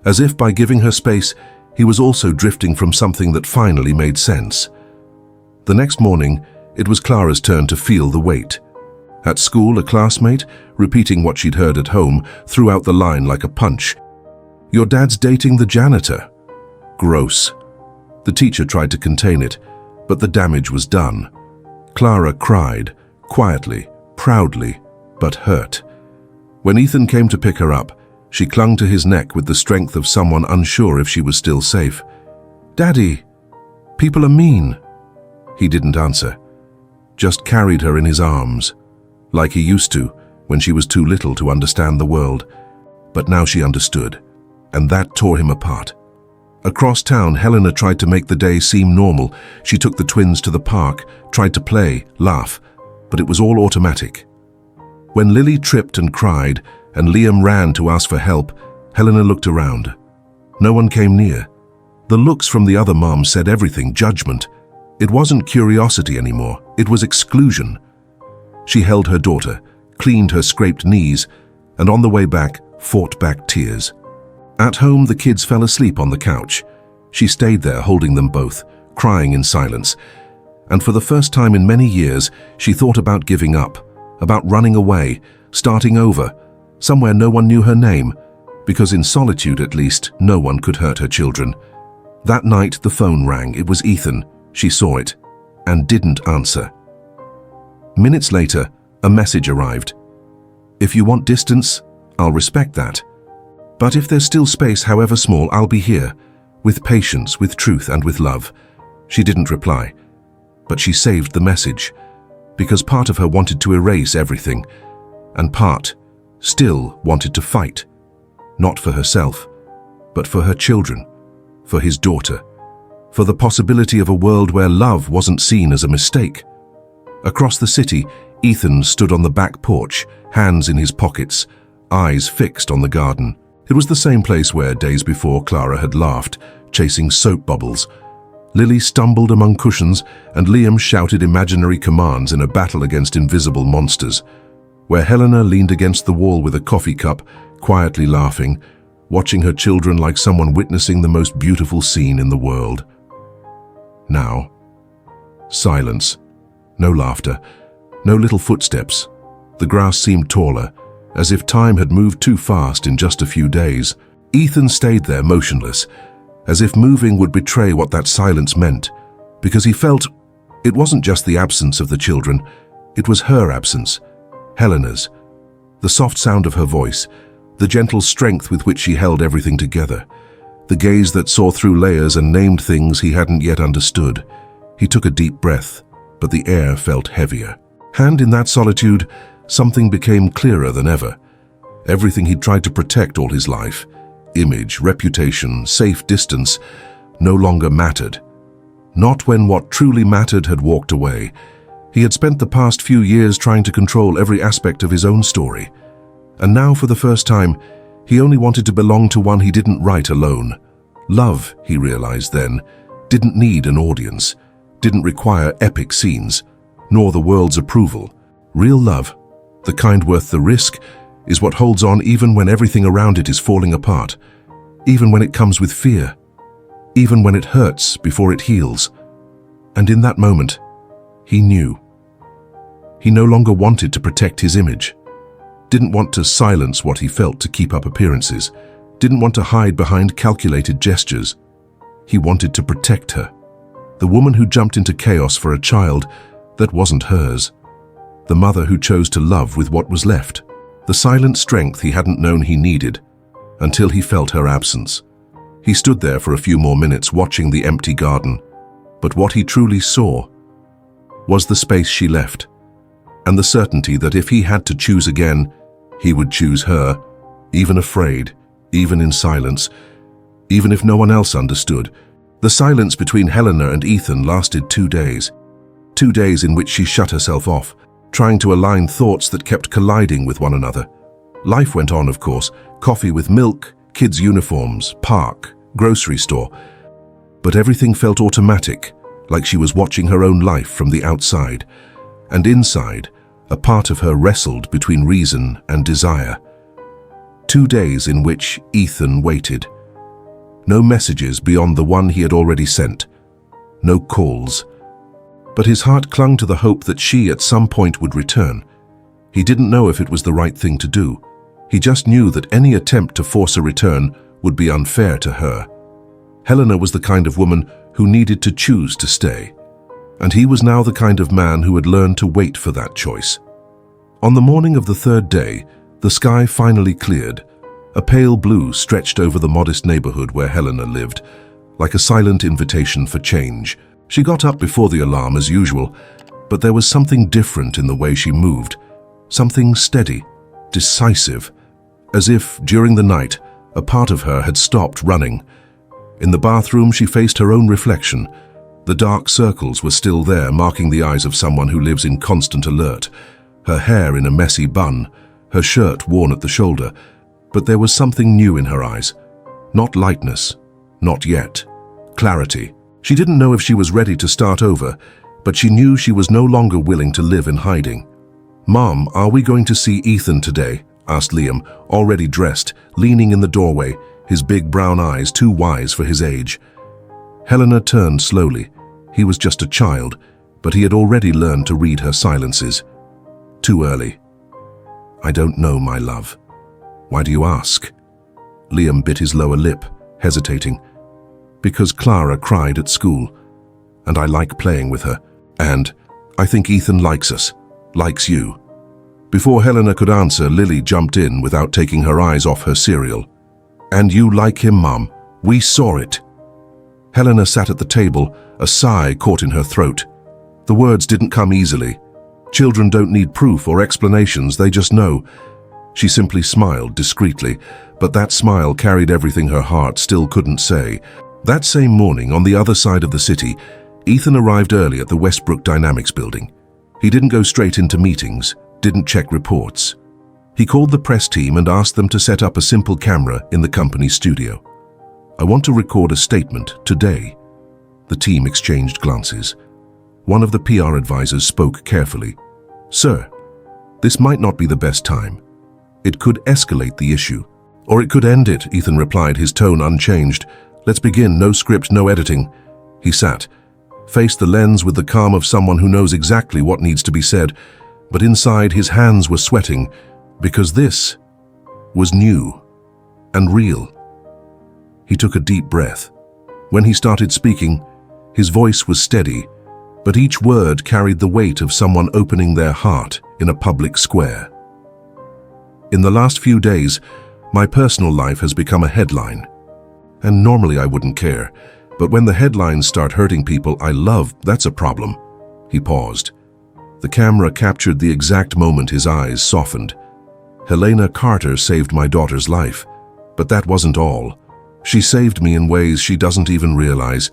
as if by giving her space, he was also drifting from something that finally made sense. The next morning, it was Clara's turn to feel the weight. At school, a classmate, repeating what she'd heard at home, threw out the line like a punch. "Your dad's dating the janitor." Gross. The teacher tried to contain it, but the damage was done. Clara cried, quietly, proudly, but hurt. When Ethan came to pick her up, she clung to his neck with the strength of someone unsure if she was still safe. "Daddy, people are mean." He didn't answer, just carried her in his arms, like he used to when she was too little to understand the world. But now she understood, and that tore him apart. Across town, Helena tried to make the day seem normal. She took the twins to the park, tried to play, laugh, but it was all automatic. When Lily tripped and cried, and Liam ran to ask for help, Helena looked around. No one came near. The looks from the other moms said everything, judgment. It wasn't curiosity anymore, it was exclusion. She held her daughter, cleaned her scraped knees, and on the way back, fought back tears. At home, the kids fell asleep on the couch. She stayed there holding them both, crying in silence. And for the first time in many years, she thought about giving up, about running away, starting over, somewhere no one knew her name, because in solitude at least, no one could hurt her children. That night, the phone rang. It was Ethan. She saw it, and didn't answer. Minutes later, a message arrived. "If you want distance, I'll respect that. But if there's still space, however small, I'll be here, with patience, with truth, and with love." She didn't reply, but she saved the message, because part of her wanted to erase everything, and part still wanted to fight, not for herself, but for her children, for his daughter, for the possibility of a world where love wasn't seen as a mistake. Across the city, Ethan stood on the back porch, hands in his pockets, eyes fixed on the garden. It was the same place where, days before, Clara had laughed, chasing soap bubbles. Lily stumbled among cushions, and Liam shouted imaginary commands in a battle against invisible monsters. Where Helena leaned against the wall with a coffee cup, quietly laughing, watching her children like someone witnessing the most beautiful scene in the world. Now, silence. No laughter, no little footsteps. The grass seemed taller, as if time had moved too fast in just a few days. Ethan stayed there motionless, as if moving would betray what that silence meant, because he felt it wasn't just the absence of the children, it was her absence, Helena's. The soft sound of her voice, the gentle strength with which she held everything together, the gaze that saw through layers and named things he hadn't yet understood. He took a deep breath, but the air felt heavier. And in that solitude, something became clearer than ever. Everything he'd tried to protect all his life, image, reputation, safe distance, no longer mattered. Not when what truly mattered had walked away. He had spent the past few years trying to control every aspect of his own story. And now, for the first time, he only wanted to belong to one he didn't write alone. Love, he realized then, didn't need an audience, didn't require epic scenes, nor the world's approval. Real love, the kind worth the risk, is what holds on even when everything around it is falling apart, even when it comes with fear, even when it hurts before it heals. And in that moment, he knew. He no longer wanted to protect his image, didn't want to silence what he felt to keep up appearances, didn't want to hide behind calculated gestures. He wanted to protect her, the woman who jumped into chaos for a child that wasn't hers, the mother who chose to love with what was left, the silent strength he hadn't known he needed until he felt her absence. He stood there for a few more minutes watching the empty garden, but what he truly saw was the space she left, and the certainty that if he had to choose again, he would choose her, even afraid, even in silence, even if no one else understood. The silence between Helena and Ethan lasted 2 days. 2 days in which she shut herself off, trying to align thoughts that kept colliding with one another. Life went on, of course, coffee with milk, kids' uniforms, park, grocery store. But everything felt automatic, like she was watching her own life from the outside. And inside, a part of her wrestled between reason and desire. 2 days in which Ethan waited. No messages beyond the one he had already sent. No calls. But his heart clung to the hope that she at some point would return. He didn't know if it was the right thing to do. He just knew that any attempt to force a return would be unfair to her. Helena was the kind of woman who needed to choose to stay. And he was now the kind of man who had learned to wait for that choice. On the morning of the 3rd day, The sky finally cleared. A pale blue stretched over the modest neighborhood where Helena lived, like a silent invitation for change. She got up before the alarm as usual, but there was something different in the way she moved, something steady, decisive, as if, during the night, a part of her had stopped running. In the bathroom, she faced her own reflection. The dark circles were still there, marking the eyes of someone who lives in constant alert. Her hair in a messy bun, her shirt worn at the shoulder, but there was something new in her eyes. Not lightness, not yet. Clarity. She didn't know if she was ready to start over, but she knew she was no longer willing to live in hiding. "Mom, are we going to see Ethan today?" asked Liam, already dressed, leaning in the doorway, his big brown eyes too wise for his age. Helena turned slowly. He was just a child, but he had already learned to read her silences. Too early. "I don't know, my love." "Why do you ask?" Liam bit his lower lip, hesitating. "Because Clara cried at school, and I like playing with her, and I think Ethan likes us, likes you." Before Helena could answer, Lily jumped in without taking her eyes off her cereal. "And you like him, Mom? We saw it." Helena sat at the table, a sigh caught in her throat. The words didn't come easily. Children don't need proof or explanations, they just know. She simply smiled discreetly, but that smile carried everything her heart still couldn't say. That same morning, on the other side of the city, Ethan arrived early at the Westbrook Dynamics building. He didn't go straight into meetings, didn't check reports. He called the press team and asked them to set up a simple camera in the company studio. "I want to record a statement today." The team exchanged glances. One of the PR advisors spoke carefully. "Sir, this might not be the best time. It could escalate the issue. Or it could end it," Ethan replied, his tone unchanged. "Let's begin, no script, no editing." He sat, faced the lens with the calm of someone who knows exactly what needs to be said, but inside his hands were sweating, because this was new and real. He took a deep breath. When he started speaking, his voice was steady, but each word carried the weight of someone opening their heart in a public square. "In the last few days, my personal life has become a headline. And normally I wouldn't care, but when the headlines start hurting people I love, that's a problem." He paused. The camera captured the exact moment his eyes softened. "Helena Carter saved my daughter's life, but that wasn't all. She saved me in ways she doesn't even realize.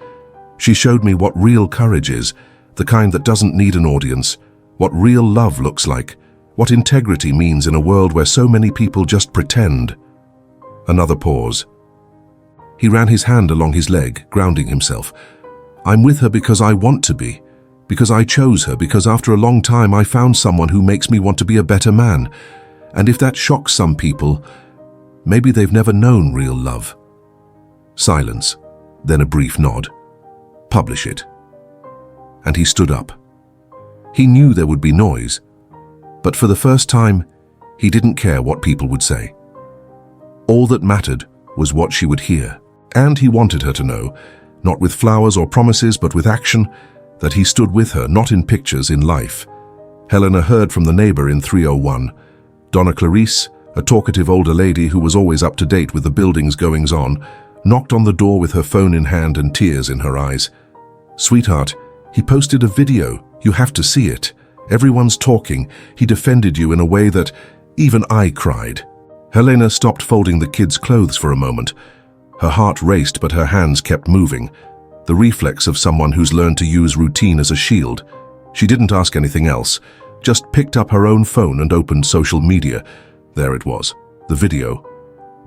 She showed me what real courage is, the kind that doesn't need an audience, what real love looks like, what integrity means in a world where so many people just pretend." Another pause. He ran his hand along his leg, grounding himself. "I'm with her because I want to be, because I chose her, because after a long time I found someone who makes me want to be a better man. And if that shocks some people, maybe they've never known real love." Silence, then a brief nod. "Publish it." And he stood up. He knew there would be noise, but for the first time, he didn't care what people would say. All that mattered was what she would hear. And he wanted her to know, not with flowers or promises, but with action, that he stood with her, not in pictures, in life. Helena heard from the neighbor in 301. Donna Clarice, a talkative older lady who was always up to date with the building's goings-on, knocked on the door with her phone in hand and tears in her eyes. "Sweetheart, he posted a video. You have to see it. Everyone's talking. He defended you in a way that even I cried." Helena stopped folding the kids' clothes for a moment. Her heart raced, but her hands kept moving, the reflex of someone who's learned to use routine as a shield. She didn't ask anything else, just picked up her own phone and opened social media. There it was, the video.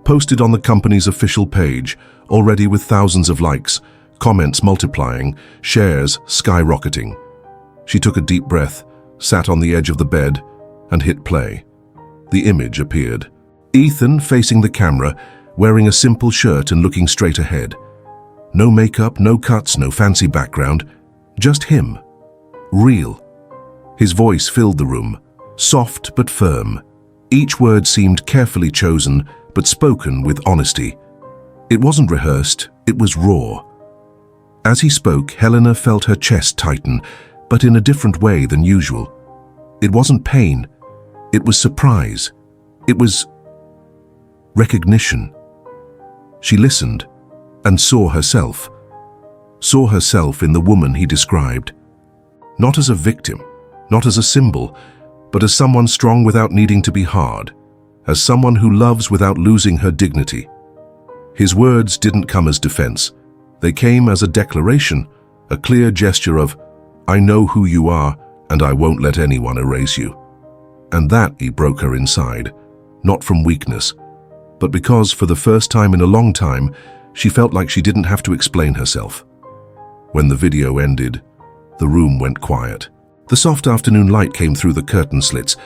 Posted on the company's official page, already with thousands of likes, comments multiplying, shares skyrocketing. She took a deep breath, sat on the edge of the bed, and hit play. The image appeared. Ethan facing the camera, wearing a simple shirt and looking straight ahead. No makeup, no cuts, no fancy background, just him. Real. His voice filled the room, soft but firm. Each word seemed carefully chosen, but spoken with honesty. It wasn't rehearsed, it was raw. As he spoke, Helena felt her chest tighten, but in a different way than usual. It wasn't pain, it was surprise. It was recognition. She listened and saw herself in the woman he described. Not as a victim, not as a symbol, but as someone strong without needing to be hard, as someone who loves without losing her dignity. His words didn't come as defense. They came as a declaration, a clear gesture of, "I know who you are, and I won't let anyone erase you." And that he broke her inside, not from weakness, but because for the first time in a long time, she felt like she didn't have to explain herself. When the video ended, the room went quiet. The soft afternoon light came through the curtain slits,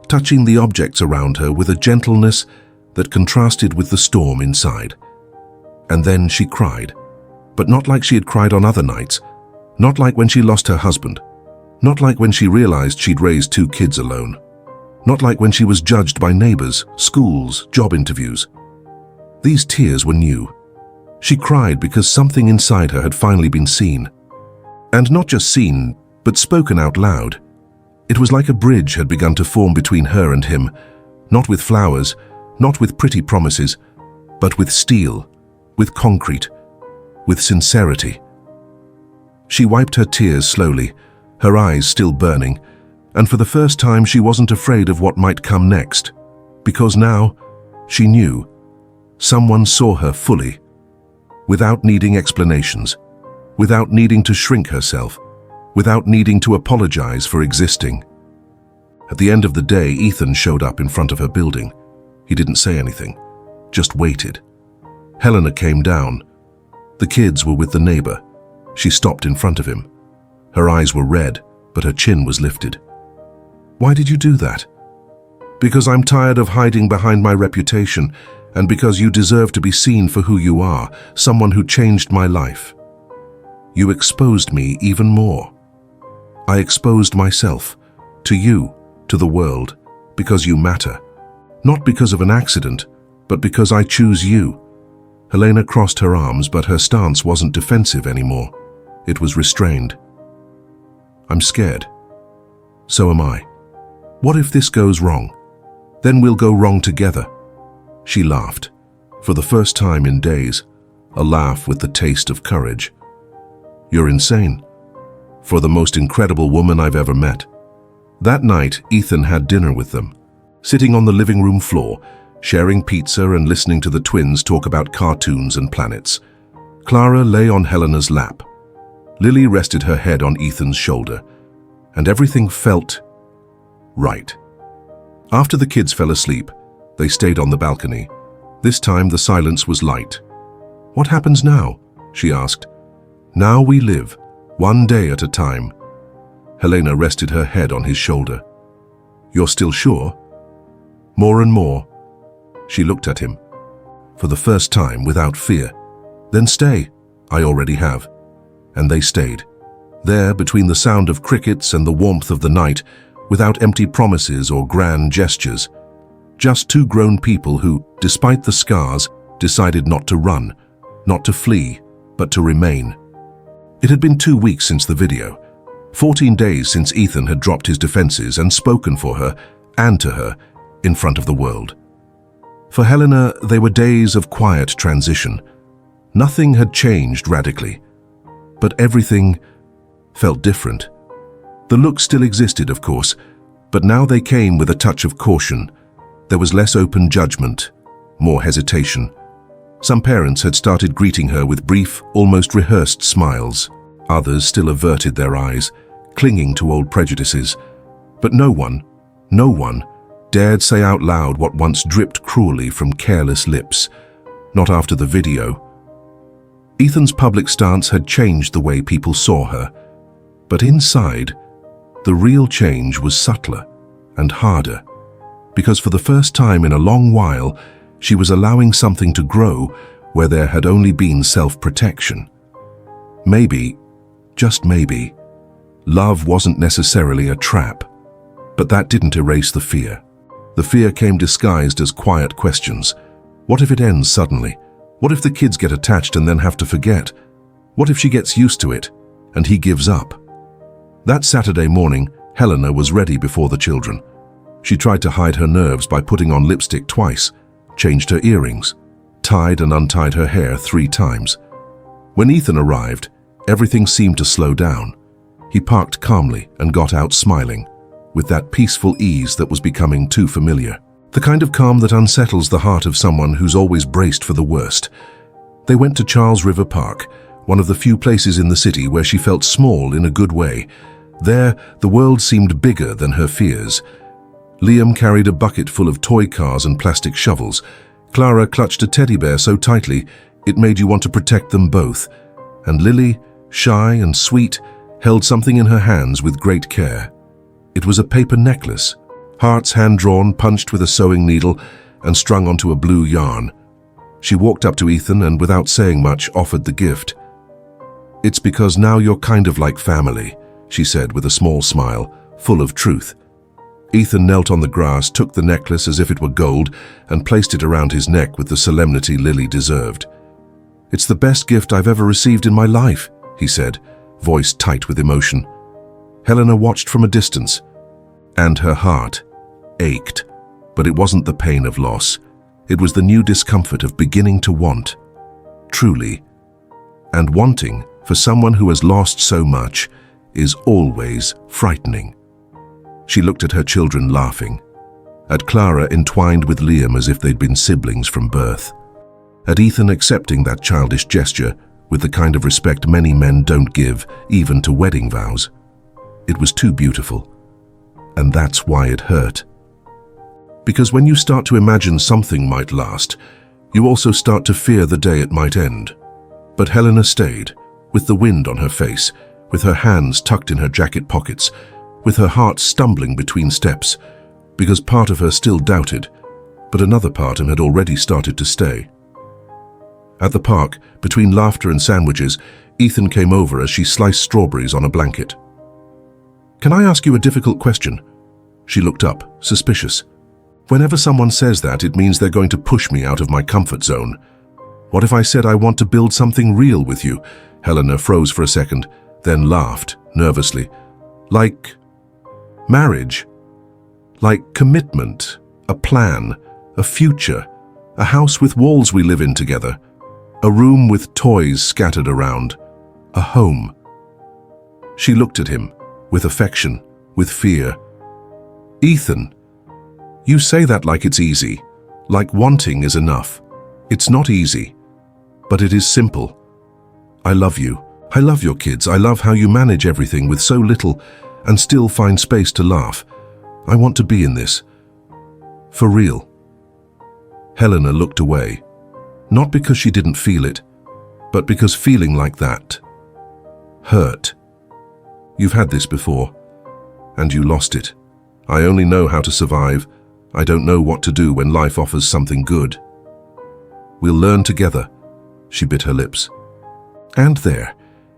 touching the objects around her with a gentleness that contrasted with the storm inside. And then she cried, but not like she had cried on other nights, not like when she lost her husband, not like when she realized she'd raised 2 kids alone, not like when she was judged by neighbors, schools, job interviews. These tears were new. She cried because something inside her had finally been seen. And not just seen, but spoken out loud. It was like a bridge had begun to form between her and him, not with flowers, not with pretty promises, but with steel, with concrete, with sincerity. She wiped her tears slowly, her eyes still burning, and for the first time she wasn't afraid of what might come next, because now she knew someone saw her fully, without needing explanations, without needing to shrink herself, without needing to apologize for existing. At the end of the day, Ethan showed up in front of her building. He didn't say anything, just waited. Helena came down. The kids were with the neighbor. She stopped in front of him. Her eyes were red, but her chin was lifted. "Why did you do that?" "Because I'm tired of hiding behind my reputation, and because you deserve to be seen for who you are, someone who changed my life. You exposed me even more. I exposed myself, to you, to the world, because you matter. Not because of an accident, but because I choose you." Helena crossed her arms, but her stance wasn't defensive anymore. It was restrained. "I'm scared. So am I. What if this goes wrong? Then we'll go wrong together." She laughed, for the first time in days, a laugh with the taste of courage. "You're insane. For the most incredible woman I've ever met." That night, Ethan had dinner with them, sitting on the living room floor, sharing pizza and listening to the twins talk about cartoons and planets. Clara lay on Helena's lap. Lily rested her head on Ethan's shoulder, and everything felt right. After the kids fell asleep, they stayed on the balcony. This time the silence was light. "What happens now?" she asked. "Now we live, one day at a time." Helena rested her head on his shoulder. "You're still sure?" "More and more." She looked at him, for the first time without fear. "Then stay." "I already have." And they stayed, there between the sound of crickets and the warmth of the night, without empty promises or grand gestures. Just 2 grown people who, despite the scars, decided not to run, not to flee, but to remain. It had been 2 weeks since the video, 14 days since Ethan had dropped his defenses and spoken for her and to her in front of the world. For Helena, they were days of quiet transition. Nothing had changed radically, but everything felt different. The looks still existed, of course, but now they came with a touch of caution. There was less open judgment, more hesitation. Some parents had started greeting her with brief, almost rehearsed smiles. Others still averted their eyes, clinging to old prejudices. But no one dared say out loud what once dripped cruelly from careless lips. Not after the video. Ethan's public stance had changed the way people saw her. But inside, the real change was subtler and harder. Because for the first time in a long while, she was allowing something to grow where there had only been self-protection. Maybe, just maybe, love wasn't necessarily a trap. But that didn't erase the fear. The fear came disguised as quiet questions. What if it ends suddenly? What if the kids get attached and then have to forget? What if she gets used to it and he gives up? That Saturday morning, Helena was ready before the children. She tried to hide her nerves by putting on lipstick twice, changed her earrings, tied and untied her hair 3 times. When Ethan arrived, everything seemed to slow down. He parked calmly and got out smiling, with that peaceful ease that was becoming too familiar. The kind of calm that unsettles the heart of someone who's always braced for the worst. They went to Charles River Park, one of the few places in the city where she felt small in a good way. There, the world seemed bigger than her fears. Liam carried a bucket full of toy cars and plastic shovels. Clara clutched a teddy bear so tightly it made you want to protect them both. And Lily, shy and sweet, held something in her hands with great care. It was a paper necklace, hearts hand-drawn, punched with a sewing needle and strung onto a blue yarn. She walked up to Ethan and, without saying much, offered the gift. "It's because now you're kind of like family," she said with a small smile, full of truth. Ethan knelt on the grass, took the necklace as if it were gold, and placed it around his neck with the solemnity Lily deserved. "It's the best gift I've ever received in my life," he said, voice tight with emotion. Helena watched from a distance, and her heart ached. But it wasn't the pain of loss. It was the new discomfort of beginning to want. Truly. And wanting, for someone who has lost so much, is always frightening. She looked at her children laughing, at Clara entwined with Liam as if they'd been siblings from birth, at Ethan accepting that childish gesture with the kind of respect many men don't give, even to wedding vows. It was too beautiful, and that's why it hurt. Because when you start to imagine something might last, you also start to fear the day it might end. But Helena stayed, with the wind on her face, with her hands tucked in her jacket pockets, with her heart stumbling between steps, because part of her still doubted, but another part of him had already started to stay. At the park, between laughter and sandwiches, Ethan came over as she sliced strawberries on a blanket. "Can I ask you a difficult question?" She looked up, suspicious. "Whenever someone says that, it means they're going to push me out of my comfort zone. What if I said I want to build something real with you?" Helena froze for a second, then laughed, nervously. "Like marriage? Like commitment, a plan, a future, a house with walls we live in together, a room with toys scattered around, a home." She looked at him, with affection, with fear. "Ethan, you say that like it's easy, like wanting is enough. It's not easy, but it is simple. I love you. I love your kids. I love how you manage everything with so little and still find space to laugh. I want to be in this. For real." Helena looked away, not because she didn't feel it, but because feeling like that hurt. "You've had this before, and you lost it. I only know how to survive. I don't know what to do when life offers something good. We'll learn together." She bit her lips. And there,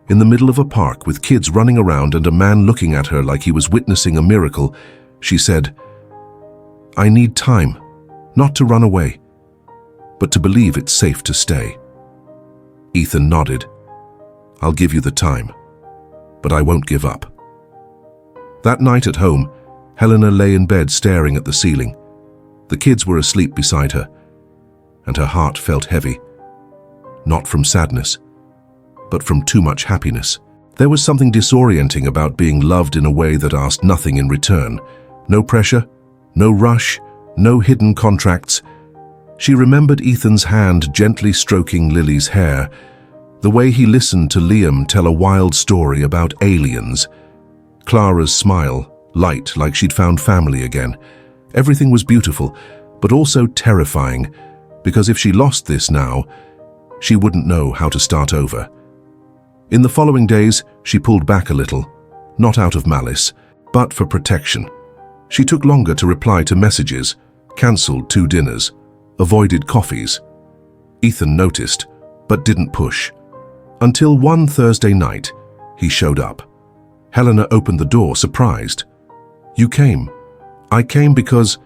in the middle of a park with kids running around and a man looking at her like he was witnessing a miracle, she said, "I need time, not to run away, but to believe it's safe to stay." Ethan nodded. "I'll give you the time, but I won't give up." That night at home, Helena lay in bed staring at the ceiling. The kids were asleep beside her, and her heart felt heavy. Not from sadness, but from too much happiness. There was something disorienting about being loved in a way that asked nothing in return. No pressure, no rush, no hidden contracts. She remembered Ethan's hand gently stroking Lily's hair, the way he listened to Liam tell a wild story about aliens. Clara's smile, light like she'd found family again. Everything was beautiful, but also terrifying, because if she lost this now, she wouldn't know how to start over. In the following days, she pulled back a little, not out of malice, but for protection. She took longer to reply to messages, cancelled 2 dinners, avoided coffees. Ethan noticed, but didn't push. Until one Thursday night, he showed up. Helena opened the door, surprised. "You came." "I came because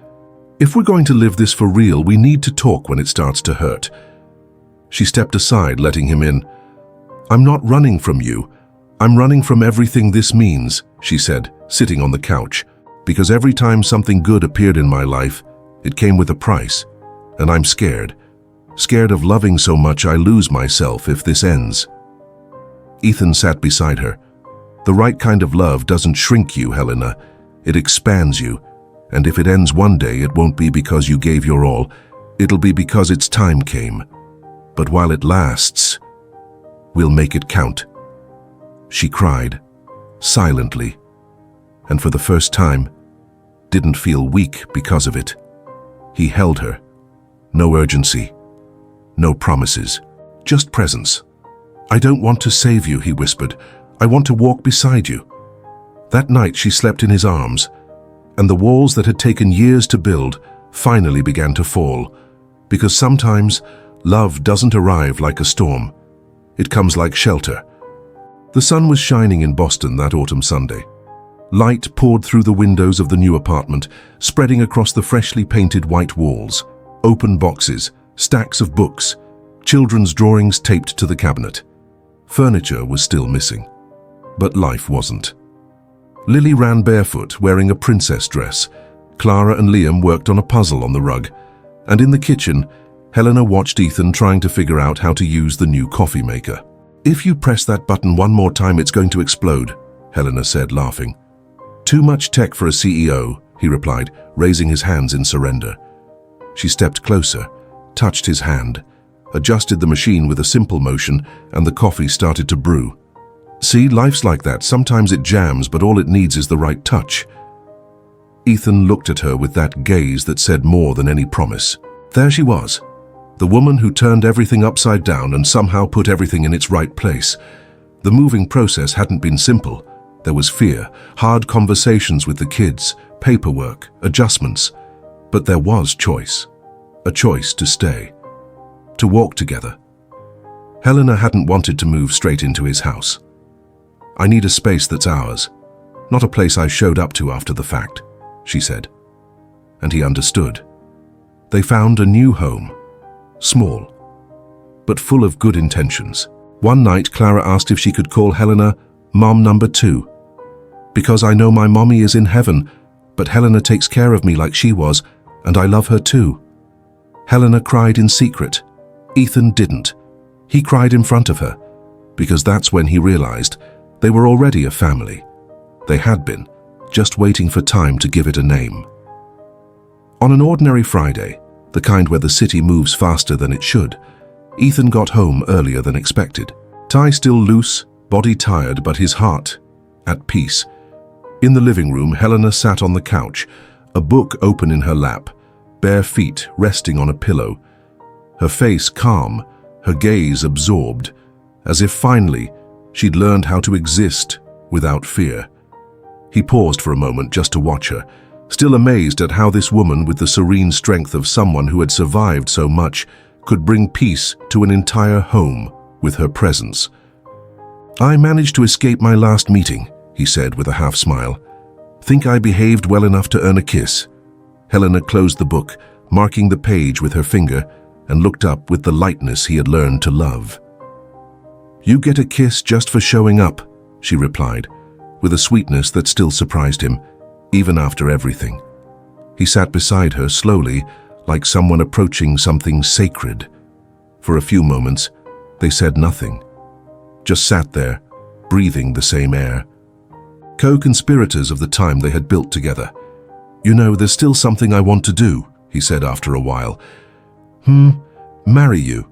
if we're going to live this for real, we need to talk when it starts to hurt." She stepped aside, letting him in. "I'm not running from you. I'm running from everything this means," she said, sitting on the couch. because every time something good appeared in my life, it came with a price, and I'm scared. Scared of loving so much I lose myself if this ends." Ethan sat beside her. "The right kind of love doesn't shrink you, Helena. It expands you. And if it ends one day, it won't be because you gave your all. It'll be because its time came. But while it lasts, we'll make it count." She cried, silently, and for the first time, didn't feel weak because of it. He held her. No urgency. No promises. Just presence. "I don't want to save you," he whispered. "I want to walk beside you." That night she slept in his arms, and the walls that had taken years to build finally began to fall, because sometimes love doesn't arrive like a storm. It comes like shelter. The sun was shining in Boston that autumn Sunday. Light poured through the windows of the new apartment, spreading across the freshly painted white walls, open boxes, stacks of books, children's drawings taped to the cabinet. Furniture was still missing, but life wasn't. Lily ran barefoot, wearing a princess dress. Clara and Liam worked on a puzzle on the rug, and in the kitchen, Helena watched Ethan trying to figure out how to use the new coffee maker. "If you press that button one more time, it's going to explode," Helena said, laughing. "Too much tech for a CEO," he replied, raising his hands in surrender. She stepped closer, touched his hand, adjusted the machine with a simple motion, and the coffee started to brew. "See, life's like that. Sometimes it jams, but all it needs is the right touch." Ethan looked at her with that gaze that said more than any promise. There she was, the woman who turned everything upside down and somehow put everything in its right place. The moving process hadn't been simple. There was fear, hard conversations with the kids, paperwork, adjustments. But there was choice. A choice to stay. To walk together. Helena hadn't wanted to move straight into his house. "I need a space that's ours, not a place I showed up to after the fact," she said. And he understood. They found a new home. Small, but full of good intentions. One night, Clara asked if she could call Helena Mom number 2. "Because I know my mommy is in heaven, but Helena takes care of me like she was, and I love her too." Helena cried in secret. Ethan didn't. He cried in front of her, because that's when he realized they were already a family. They had been, just waiting for time to give it a name. On an ordinary Friday, the kind where the city moves faster than it should, Ethan got home earlier than expected. Tie still loose, body tired, but his heart at peace. In the living room, Helena sat on the couch, a book open in her lap, bare feet resting on a pillow. Her face calm, her gaze absorbed, as if finally she'd learned how to exist without fear. He paused for a moment just to watch her, still amazed at how this woman, with the serene strength of someone who had survived so much, could bring peace to an entire home with her presence. "I managed to escape my last meeting," he said with a half-smile. "Think I behaved well enough to earn a kiss?" Helena closed the book, marking the page with her finger, and looked up with the lightness he had learned to love. "You get a kiss just for showing up," she replied, with a sweetness that still surprised him, even after everything. He sat beside her slowly, like someone approaching something sacred. For a few moments, they said nothing. Just sat there, breathing the same air. Co-conspirators of the time they had built together. "You know, there's still something I want to do," he said after a while. Marry you."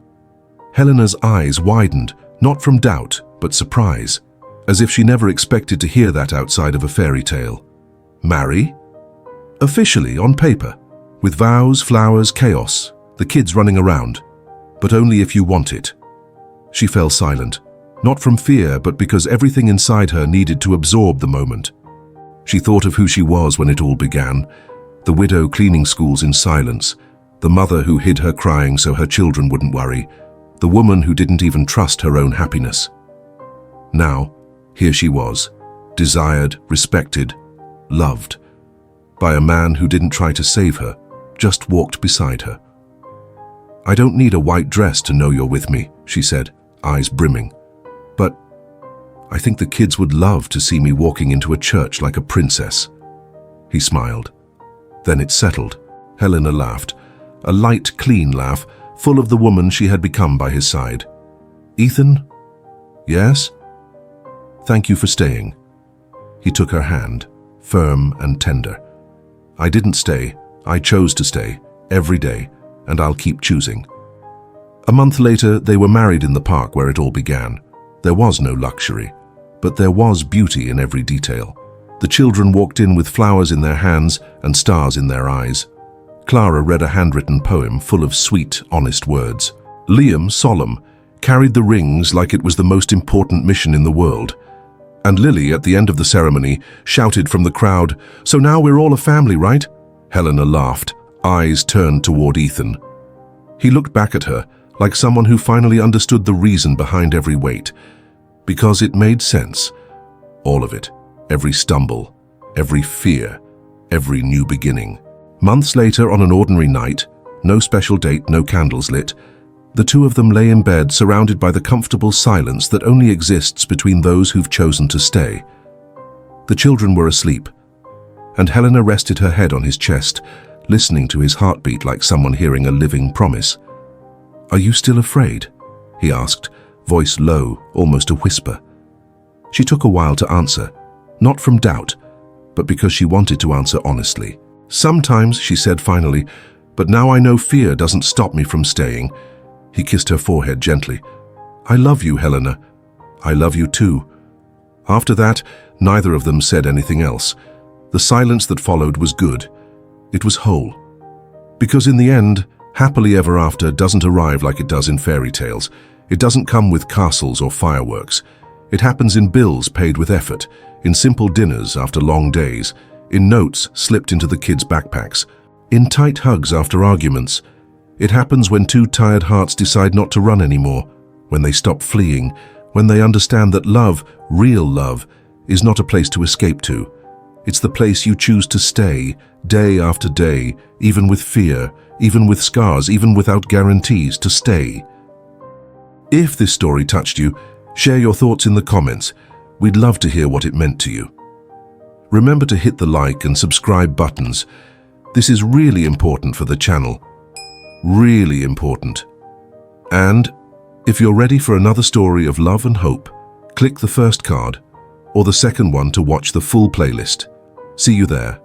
Helena's eyes widened, not from doubt, but surprise, as if she never expected to hear that outside of a fairy tale. "Marry?" "Officially, on paper, with vows, flowers, chaos, the kids running around, but only if you want it." She fell silent, not from fear, but because everything inside her needed to absorb the moment. She thought of who she was when it all began, the widow cleaning schools in silence, the mother who hid her crying so her children wouldn't worry, the woman who didn't even trust her own happiness. Now, here she was, desired, respected, loved, by a man who didn't try to save her, just walked beside her. "I don't need a white dress to know you're with me," she said, eyes brimming. "But I think the kids would love to see me walking into a church like a princess." He smiled. Then it settled. Helena laughed, a light, clean laugh, full of the woman she had become by his side. Ethan? Yes? Thank you for staying. He took her hand, firm and tender. I didn't stay. I chose to stay, every day, and I'll keep choosing. A month later, they were married in the park where it all began. There was no luxury, but there was beauty in every detail. The children walked in with flowers in their hands and stars in their eyes. Clara read a handwritten poem full of sweet, honest words. Liam, solemn, carried the rings like it was the most important mission in the world. And Lily, at the end of the ceremony, shouted from the crowd, "So now we're all a family, right?" Helena laughed, eyes turned toward Ethan. He looked back at her, like someone who finally understood the reason behind every wait. Because it made sense. All of it. Every stumble, every fear, every new beginning. Months later, on an ordinary night, no special date, no candles lit, the two of them lay in bed surrounded by the comfortable silence that only exists between those who've chosen to stay. The children were asleep, and Helena rested her head on his chest, listening to his heartbeat like someone hearing a living promise. "Are you still afraid?" he asked, voice low, almost a whisper. She took a while to answer, not from doubt, but because she wanted to answer honestly. "Sometimes," she said finally, "but now I know fear doesn't stop me from staying." He kissed her forehead gently. "I love you, Helena. I love you too." After that, neither of them said anything else. The silence that followed was good. It was whole. Because in the end, happily ever after doesn't arrive like it does in fairy tales. It doesn't come with castles or fireworks. It happens in bills paid with effort, in simple dinners after long days, in notes slipped into the kids' backpacks, in tight hugs after arguments. It happens when two tired hearts decide not to run anymore, when they stop fleeing, when they understand that love, real love, is not a place to escape to. It's the place you choose to stay, day after day, even with fear, even with scars, even without guarantees, to stay. If this story touched you, share your thoughts in the comments. We'd love to hear what it meant to you. Remember to hit the like and subscribe buttons. This is really important for the channel. Really important. And if you're ready for another story of love and hope, click the first card or the second one to watch the full playlist. See you there.